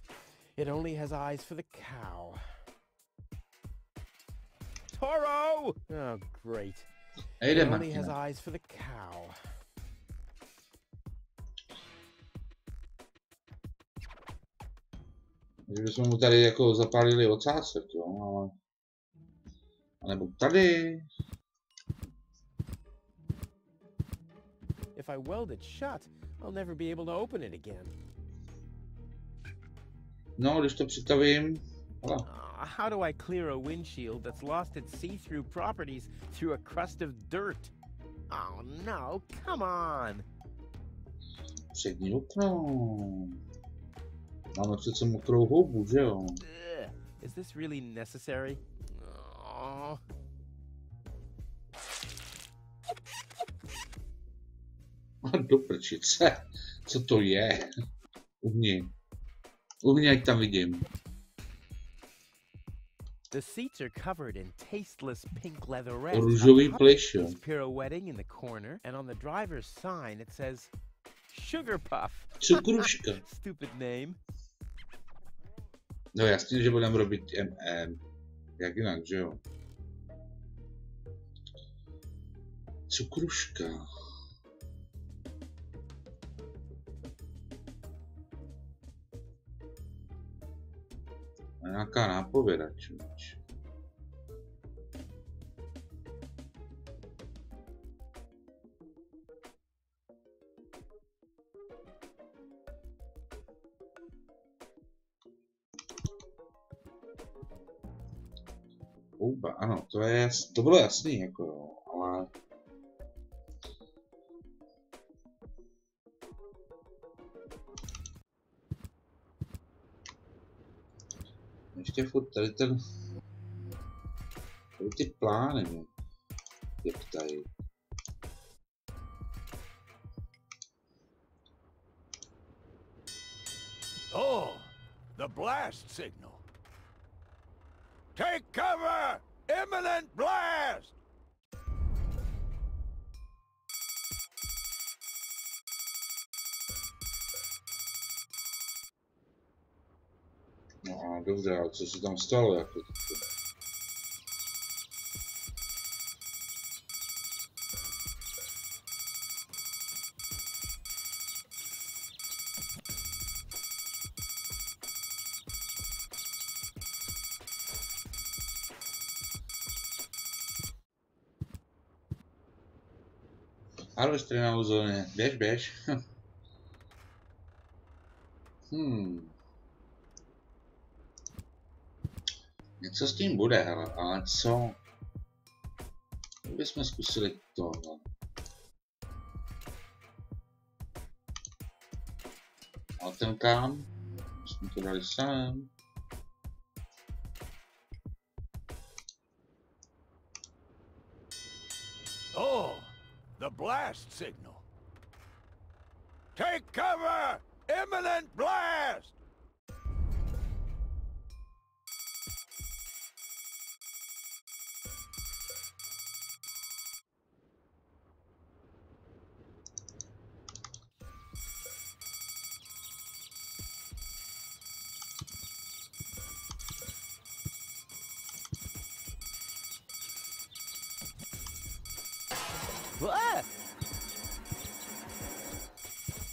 It only has eyes for the cow. Toro! Oh, great. It only has eyes for the cow. Takže bychom mu tady jako zapálili ocásek, jo, ale... A nebo tady... If I weld it shut, I'll never be able to open it again. No, když to přitavím... How do I clear a windshield that's lost its see-through properties through a crust of dirt? Oh no, come on! Přední okno... Máme přece mokrou houbu, že jo? Is this really necessary? Oh. Do prčice. Co to je? Uvni, ať tam vidím. The seats are covered in tasteless pink leatherette. Růžový plyš, jo. Pirouetting in the corner, and on the driver's sign it says Sugar Puff. Cukruška. Stupid name. No jasně, že budeme robit jak jinak, že jo? Cukruška. A nějaká nápověda, člověč. Ano, to bylo jasný, jako jo, ale... Ještě furt tady ty plány mě ptají. Oh, the blast signal. Take cover! Imminent blast! No a dobře, ale co se tam stalo jako? Harvestry na zóně, běž. Něco s tím bude, hele, ale co? Bychom zkusili tohle. A ten kam? Jsme to dali sem. Oh, the blast signal. Take cover! Imminent blast!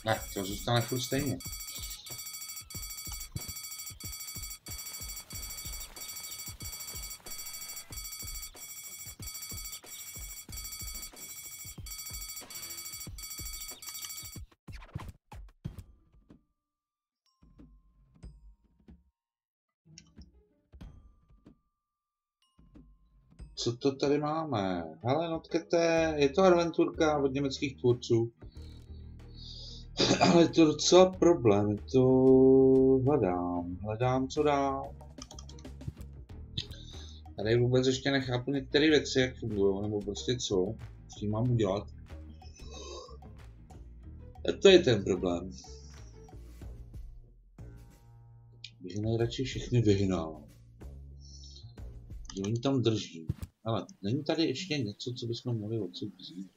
Ne, to zůstane furt stejně. Co to tady máme? Hele, notkete, je to Adventurka od německých tvůrců. Ale je to docela problém, to hledám co dál. Tady vůbec ještě nechápu některé věci, jak fungují, nebo prostě co s tím mám udělat. A to je ten problém. Bych nejradši všechny vyhnal. Že oni tam drží. Ale není tady ještě něco, co bychom mohli odsud vzít?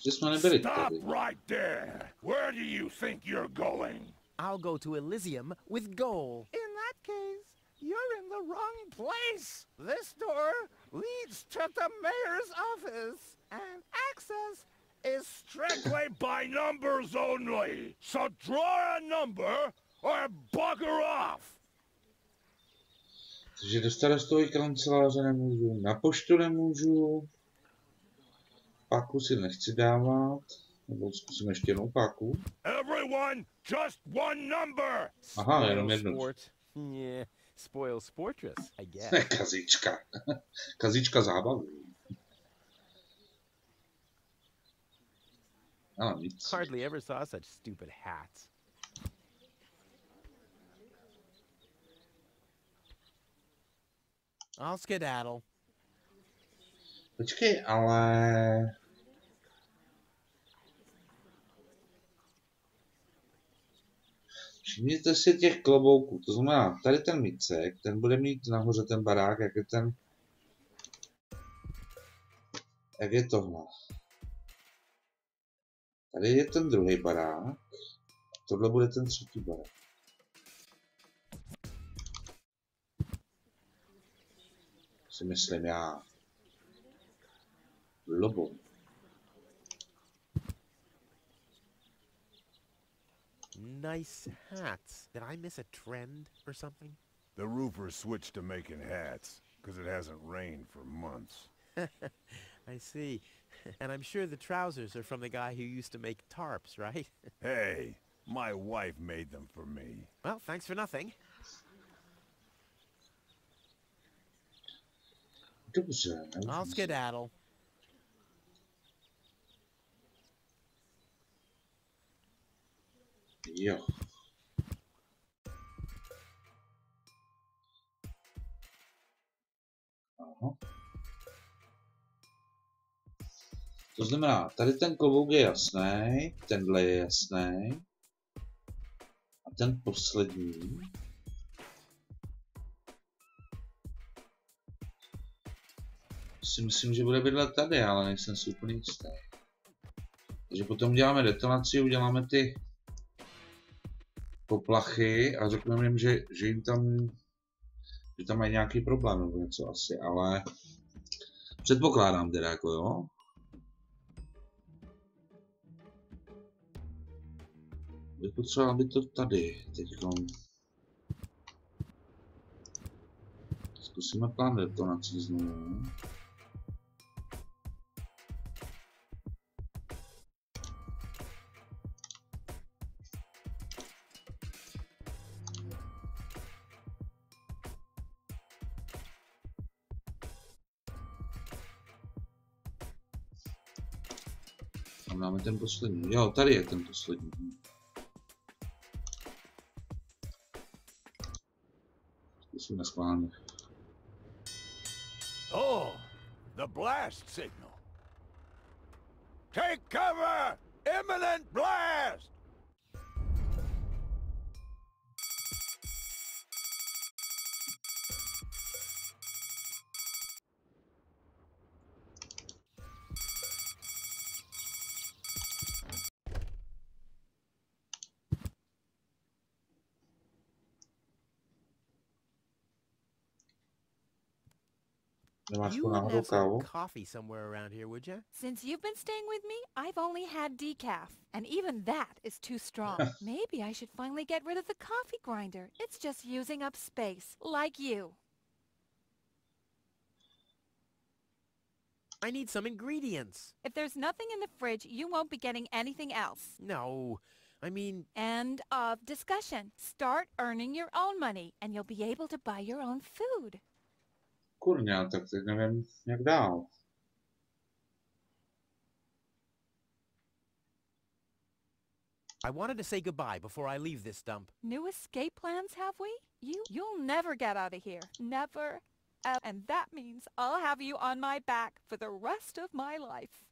Že jsme nebyli tady. Right there. Where do you think you're going? I'll go to Elysium with gold. In that case, you're in the wrong place. This door leads to the mayor's office, and access is Strictly by numbers only. So draw a number or bugger off. Takže do starostové kanceláře nemůžu, na poštu nemůžu, páku si nechci dávat, nebo zkusím ještě jednou páku. Everyone, just one number. Aha, jenom jednu. Yeah, spoil sportress, I guess. Kazička. Kazička zábavu. Ano, nic. Hardly ever saw such stupid hats. I'll skedaddle. Počkej, ale... Všimněte si těch klobouků, to znamená, tady ten micek, ten bude mít nahoře ten barák, jak je ten... Jak je tohle. Tady je ten druhý barák, tohle bude ten třetí barák. Si myslím já. Lobo. Nice hats. Did I miss a trend or something? The roofer switched to making hats, because it hasn't rained for months. I see. And I'm sure the trousers are from the guy who used to make tarps, right? Hey, my wife made them for me. Well, thanks for nothing. Dobře. I'll skedaddle. Jo. Aha. To znamená, tady ten klobouk je jasný, tenhle je jasný. A ten poslední. Si myslím, že bude bydlet tady, ale nejsem si úplně jistý. Takže potom uděláme detonaci, uděláme ty poplachy a řekneme jim, že jim tam, že tam mají nějaký problém nebo něco asi, ale předpokládám teda jako jo. Bych potřeboval, aby to tady teďkom. Zkusíme plán detonací znovu. Tam dáme ten poslední. Jo, tady je ten poslední. Zkusíme schválně. Oh, the blast signal. Take cover! Imminent blast! You wouldn't have some coffee somewhere around here, would you? Since you've been staying with me, I've only had decaf. And even that is too strong. Maybe I should finally get rid of the coffee grinder. It's just using up space, like you. I need some ingredients. If there's nothing in the fridge, you won't be getting anything else. No, I mean... End of discussion. Start earning your own money, and you'll be able to buy your own food. Kurňa, tak teď nevím, jak dál. I wanted to say goodbye before I leave this dump. New escape plans, have we? You'll never get out of here. Never. And that means I'll have you on my back for the rest of my life.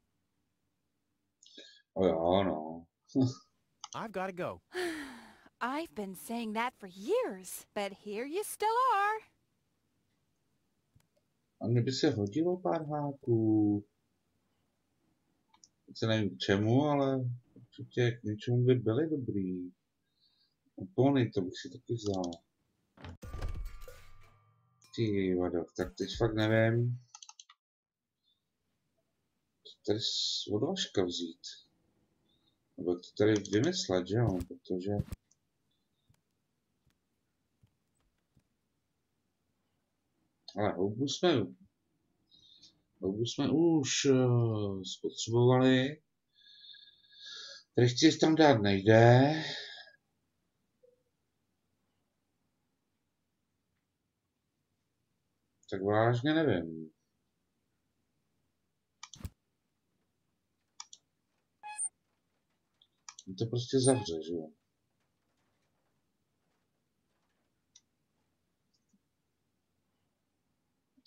Oh, no. I've got to go. I've been saying that for years, but here you still are. A mně by se hodilo pár háků. Se nevím k čemu, ale určitě k něčemu by byly dobrý. Opony, to bych si taky vzal. Ty vado, tak teď fakt nevím. To tady z odvažka vzít. Nebo to tady vymyslet, že jo, protože... Ale houbu jsme už spotřebovali. Tady chci tam dát nejde. Tak vážně nevím. To prostě zavře, že jo.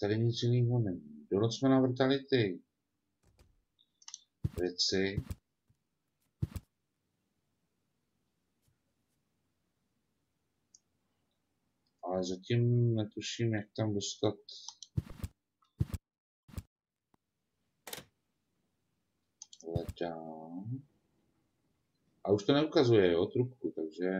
Tady nic jiného není. Dole jsme navrtali ty věci. Ale zatím netuším, jak tam dostat leda. A už to neukazuje, jo, trubku, takže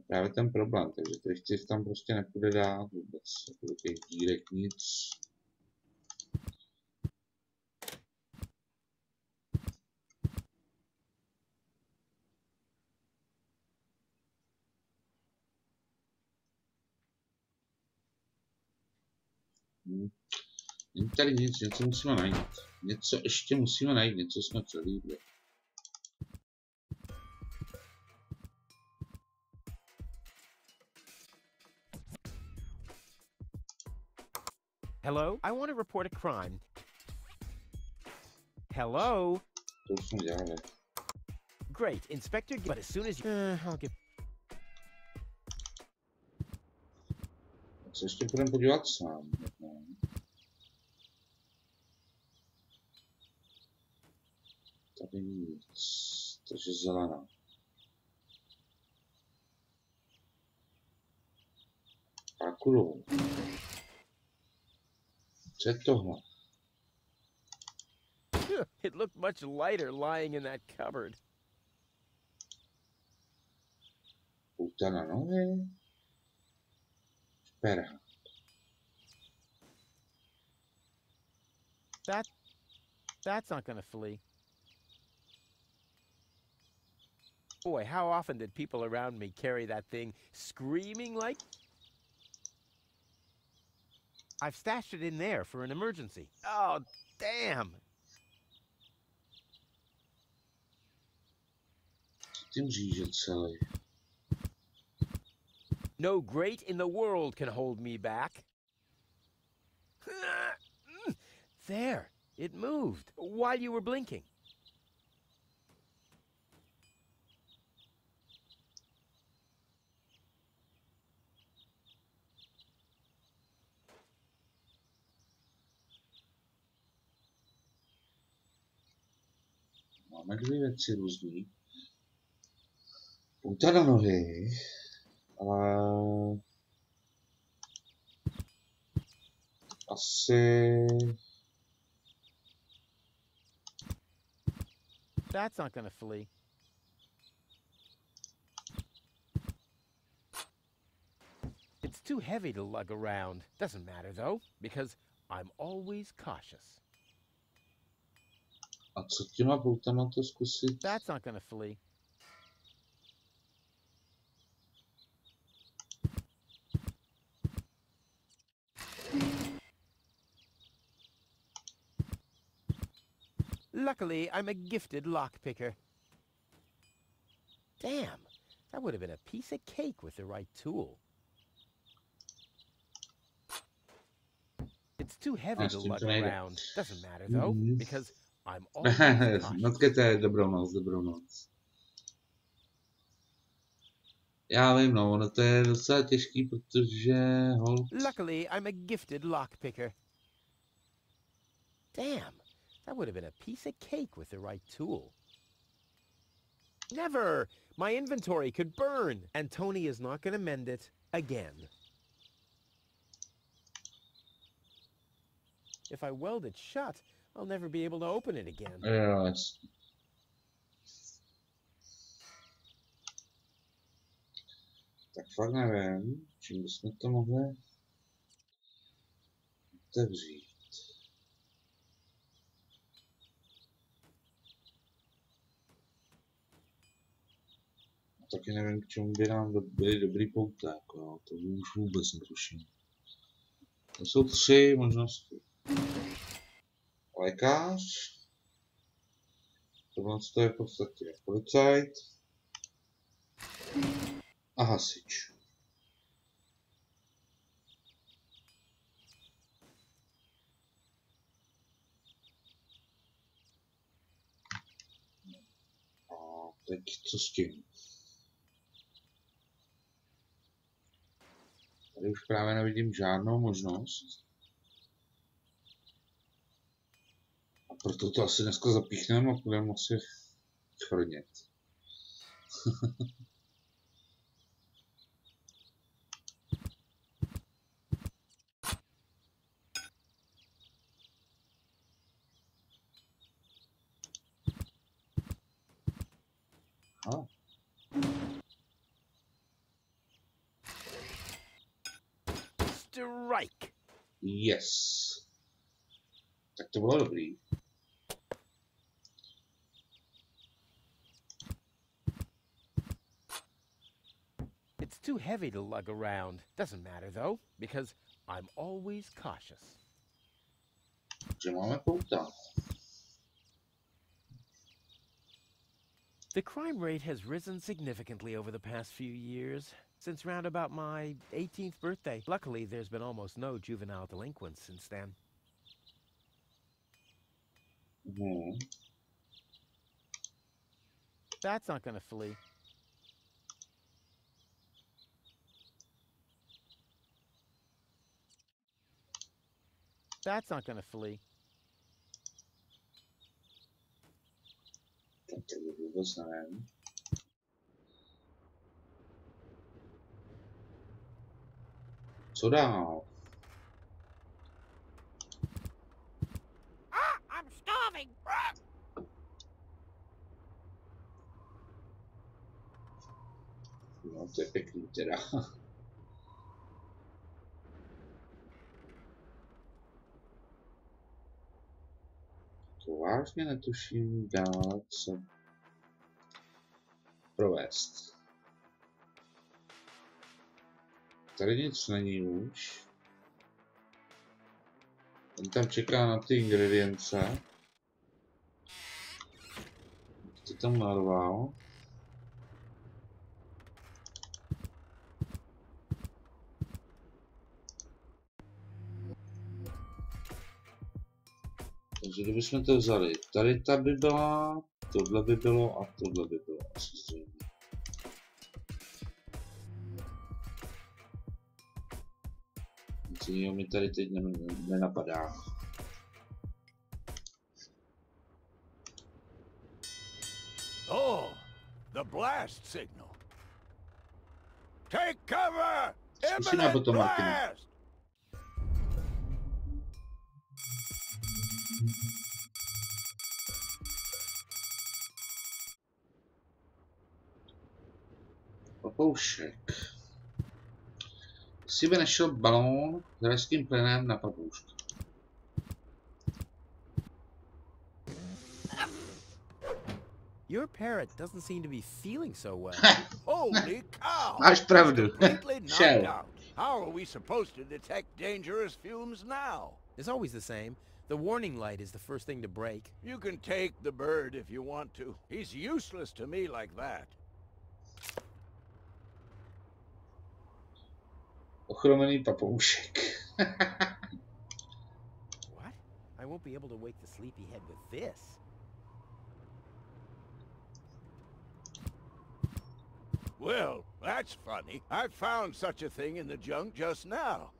právě ten problém, takže tady chci tam prostě nepůjde dát vůbec, do těch dírek nic. Není tady nic, něco musíme najít. Něco ještě musíme najít, něco jsme přehlídli. Hello? I want to report a crime. Hello? To už jsme dělali. Great, Inspector, but as soon as you... I'll get... Tak se ještě budeme podívat sám. Tady nic. Takže zelená. Parkourovou. Co je tohle? It looked much lighter lying in that cupboard. Pouta na nohy. Šperhák. That's not gonna flee. Boy, how often did people around me carry that thing screaming like... I've stashed it in there for an emergency. Oh, damn! Tím říže celý. No great in the world can hold me back. There, it moved while you were blinking. Máme dvě věci různý. Pouta na nohy, ale asi... That's not gonna flee. It's too heavy to lug around. Doesn't matter though, because I'm always cautious. A co těma poutama to zkusit? That's not gonna flee. Luckily, I'm a gifted lockpicker. Damn, that would have been a piece of cake with the right tool. It's too heavy to lug around. Doesn't matter though, because I'm always Natkete, dobrou noc. Já vím, no, ono to je docela těžký, protože... Luckily, I'm a gifted lockpicker. Damn, that would have been a piece of cake with the right tool. Never! My inventory could burn, and Tony is not going to mend it again. If I weld it shut, I'll never be able to open it again. Yes. Tak fakt nevím, čím bychom to mohli otevřít. Taky nevím, k čemu by nám byly dobrý pouta, jako jo, to už vůbec netuším. To jsou tři možnosti. Lékař, tohle je v podstatě policajt a hasič. A teď co s tím? Tady už právě nevidím žádnou možnost. A proto to asi dneska zapíchneme a budeme asi chrnit. Strike. Yes. Tak to bylo dobrý. It's too heavy to lug around. Doesn't matter though, because I'm always cautious. Že máme pouta. The crime rate has risen significantly over the past few years. since round about my 18th birthday. Luckily, there's been almost no juvenile delinquents since then. That's not gonna flee. That's not gonna flee. Co dál? I'm starving. No, to je pěkný teda. To vážně netuším dál, co provést. Tady nic není už. On tam čeká na ty ingredience. To tam narval. Takže kdybychom to vzali, tady ta by byla, tohle by bylo a tohle by bylo asi zřejmě. Nic jiného mi tady teď nenapadá. Oh, the blast signal. Take cover! Imminent blast! Papoušek. Jestli by nešel balón s rajským plynem na papouška. Your parrot doesn't seem to be feeling so well. Holy cow! Máš pravdu. Šel. How are we supposed to detect dangerous fumes now? It's always the same. The warning light is the first thing to break. You can take the bird if you want to. He's useless to me like that. Ochromený papoušek. What? I won't be able to wake the sleepyhead with this. Well, that's funny. I found such a thing in the junk just now.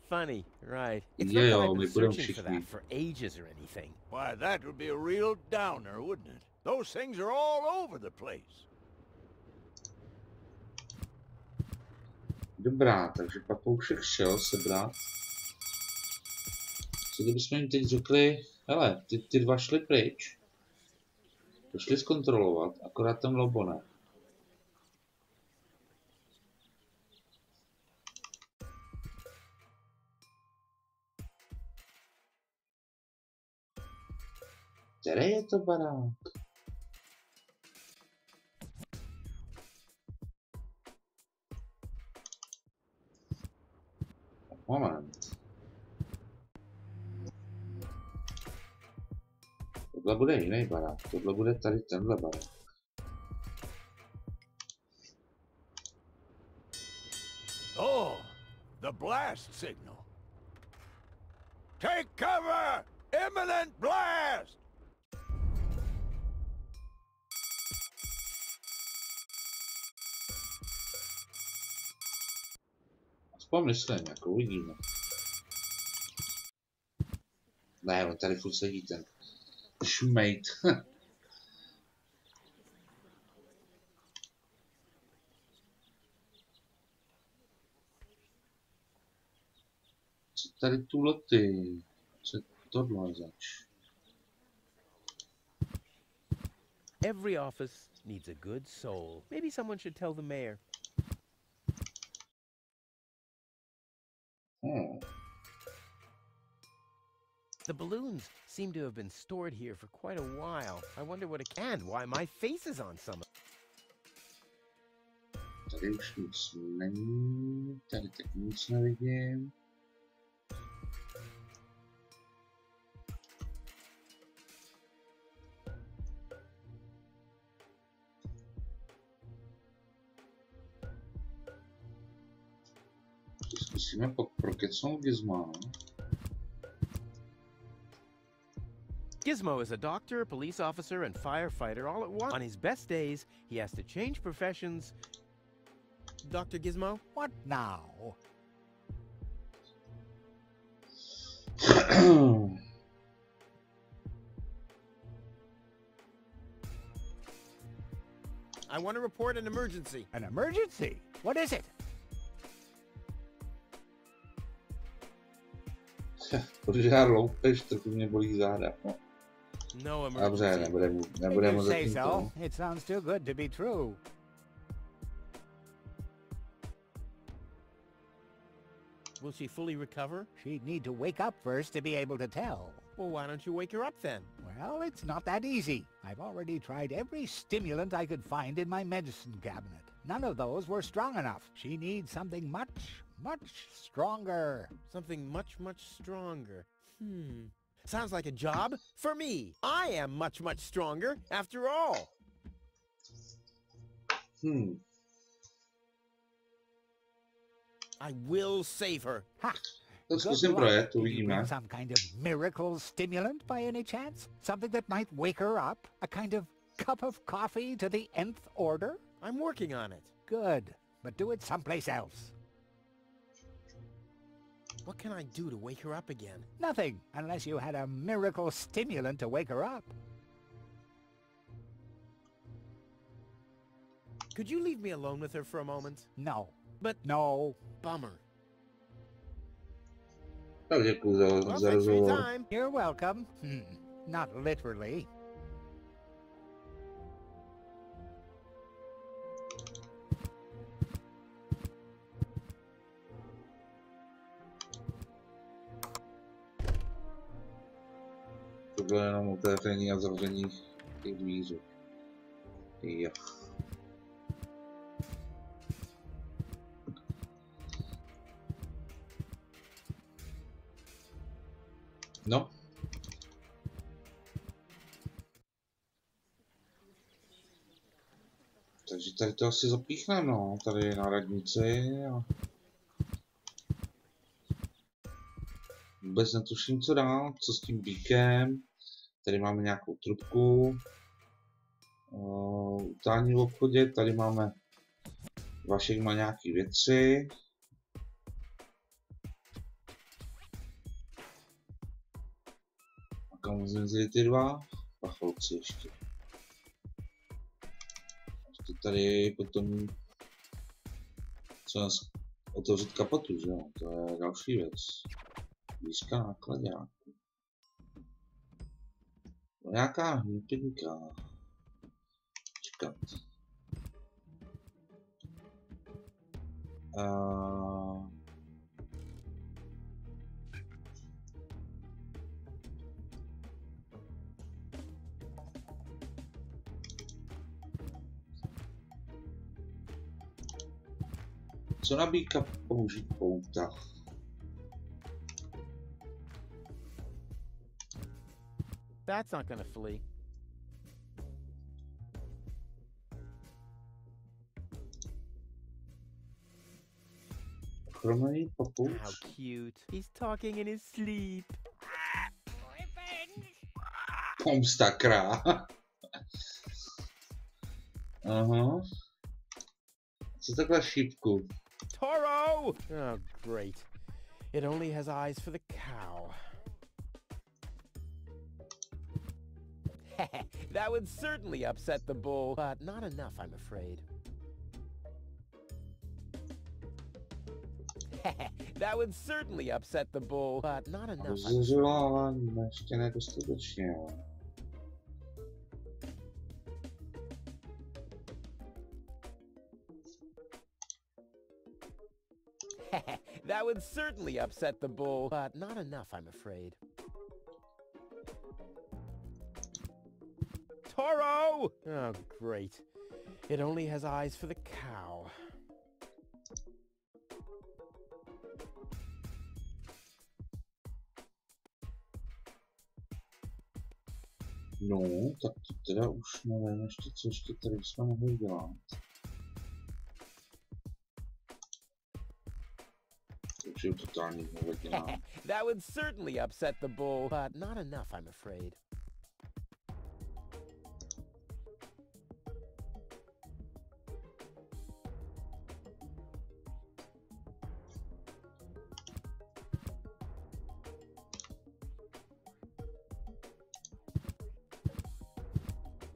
Funny, right. It's not that I've been searching for that for ages or anything. Why, that would be a real downer, wouldn't it? Those things are all over the place. Dobrá, takže papoušek šel sebrat. Co kdybychom jim teď řekli, hele, ty dva šli pryč. To šli zkontrolovat, akorát ten lobo ne. Který je to barák? Moment. Tohle bude jiný barák. Tohle bude tady tenhle barák. Oh, the blast signal. Take cover! Imminent blast! Aspoň myslím, jako uvidíme. Ne, on tady furt sedí ten šumejt. Co tady tuhle ty? Co tohle zač? Every office needs a good soul. Maybe someone should tell the mayor. The balloons seem to have been stored here for quite a while. I wonder what it and why my face is on some. Tady už nic není, tady teď nic nevidím. Zkusíme prokecnout Gizma. Gizmo is a doctor, police officer, and firefighter all at once. On his best days, he has to change professions. Dr. Gizmo? What now? I want to report an emergency. An emergency? What is it? Protože já loupeš, trochu mě bolí záda. No dobře, nebudeme zatím to. It sounds too good to be true. Will she fully recover? She'd need to wake up first to be able to tell. Well, why don't you wake her up then? Well, it's not that easy. I've already tried every stimulant I could find in my medicine cabinet. None of those were strong enough. She needs something much stronger. Something much stronger. Sounds like a job for me. I am much stronger after all. I will save her. Ha! Some kind of miracle stimulant by any chance? Something that might wake her up? A kind of cup of coffee to the nth order? I'm working on it. Good, but do it someplace else. What can I do to wake her up again? Nothing, unless you had a miracle stimulant to wake her up. Could you leave me alone with her for a moment? No. But... No. Bummer. Tak děkuju za rozhovor. You're welcome. Not literally. To bylo jenom otevření a zavření těch dvířek. Jo. No. Takže tady to asi zapíchneme, no. Tady je na radnici a... Vůbec netuším, co dál, co s tím bíkem. Tady máme nějakou trubku. Utání v obchodě, tady máme... Vašek má nějaký věci. A kam zmizeli ty dva? Pacholci ještě. Ještě tady potom... Co nás... Otevřít kapotu, že jo? To je další věc. Výška nákladáku. Nějaká hnípinka. Čekat. Co nabídka použít pouta? That's not gonna flee. How cute. He's talking in his sleep. Pomsta krá. Aha. Co takhle šípku? Toro! Oh, great. It only has eyes for the cow. That would certainly upset the bull, but not enough, I'm afraid. That would certainly upset the bull, but not enough. Ještě nedostatečně. That would certainly upset the bull, but not enough, I'm afraid. Toro! Oh, great. It only has eyes for the cow. No, tak to teda už nevím ještě, co ještě tady jsme mohli dělat. That would certainly upset the bull, but not enough, I'm afraid.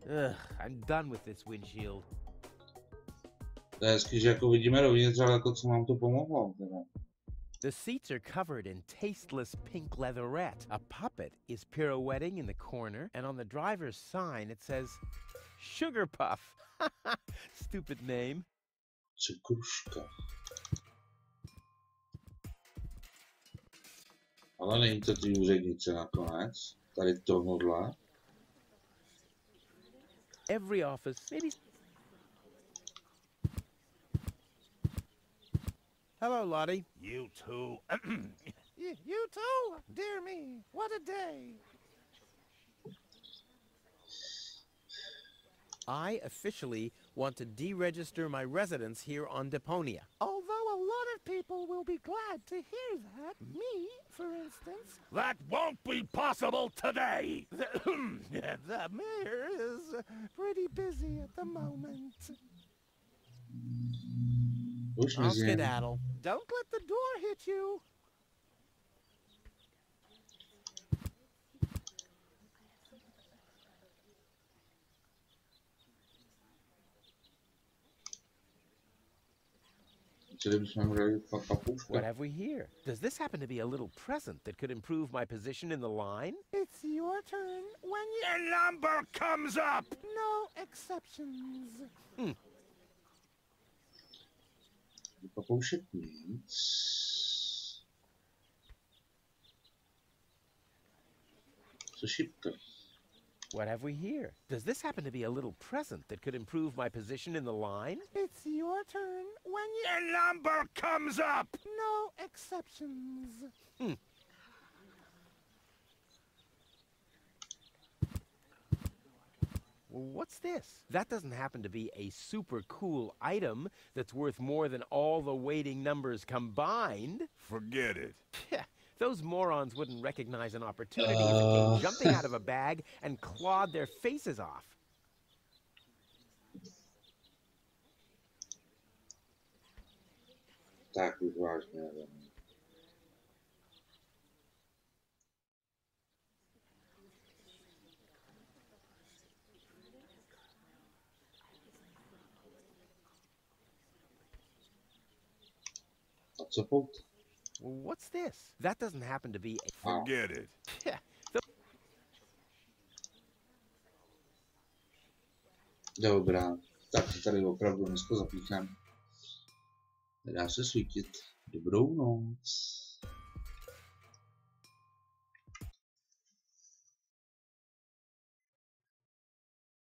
Ugh, I'm done with this windshield. To je hezky, že jako vidíme dovnitř, ale jako co nám to pomohlo. The seats are covered in tasteless pink leatherette. A puppet is pirouetting in the corner, and on the driver's sign it says, Sugar Puff. Stupid name. Cukruška. Ale není to ty úřednice nakonec. Tady tohle. Every office, maybe... Hello, Lottie. You too. You too? Dear me, what a day. I officially want to deregister my residence here on Deponia. Although a lot of people will be glad to hear that. Me, for instance. That won't be possible today. The mayor is pretty busy at the moment. I'll skedaddle. Don't let the door hit you. What have we here? Does this happen to be a little present that could improve my position in the line? It's your turn when your number comes up. No exceptions. Papoušek nic. Co šipka? What have we here? Does this happen to be a little present that could improve my position in the line? It's your turn when your number comes up. No exceptions. What's this? That doesn't happen to be a super cool item that's worth more than all the waiting numbers combined. Forget it. Those morons wouldn't recognize an opportunity if it came jumping out of a bag and clawed their faces off. Tak už vážně nevím. A co pout? What's this? That doesn't happen to be a... Forget it. Dobrá, tak tady opravdu dneska zapíchám. Nedá se svítit. Dobrou noc.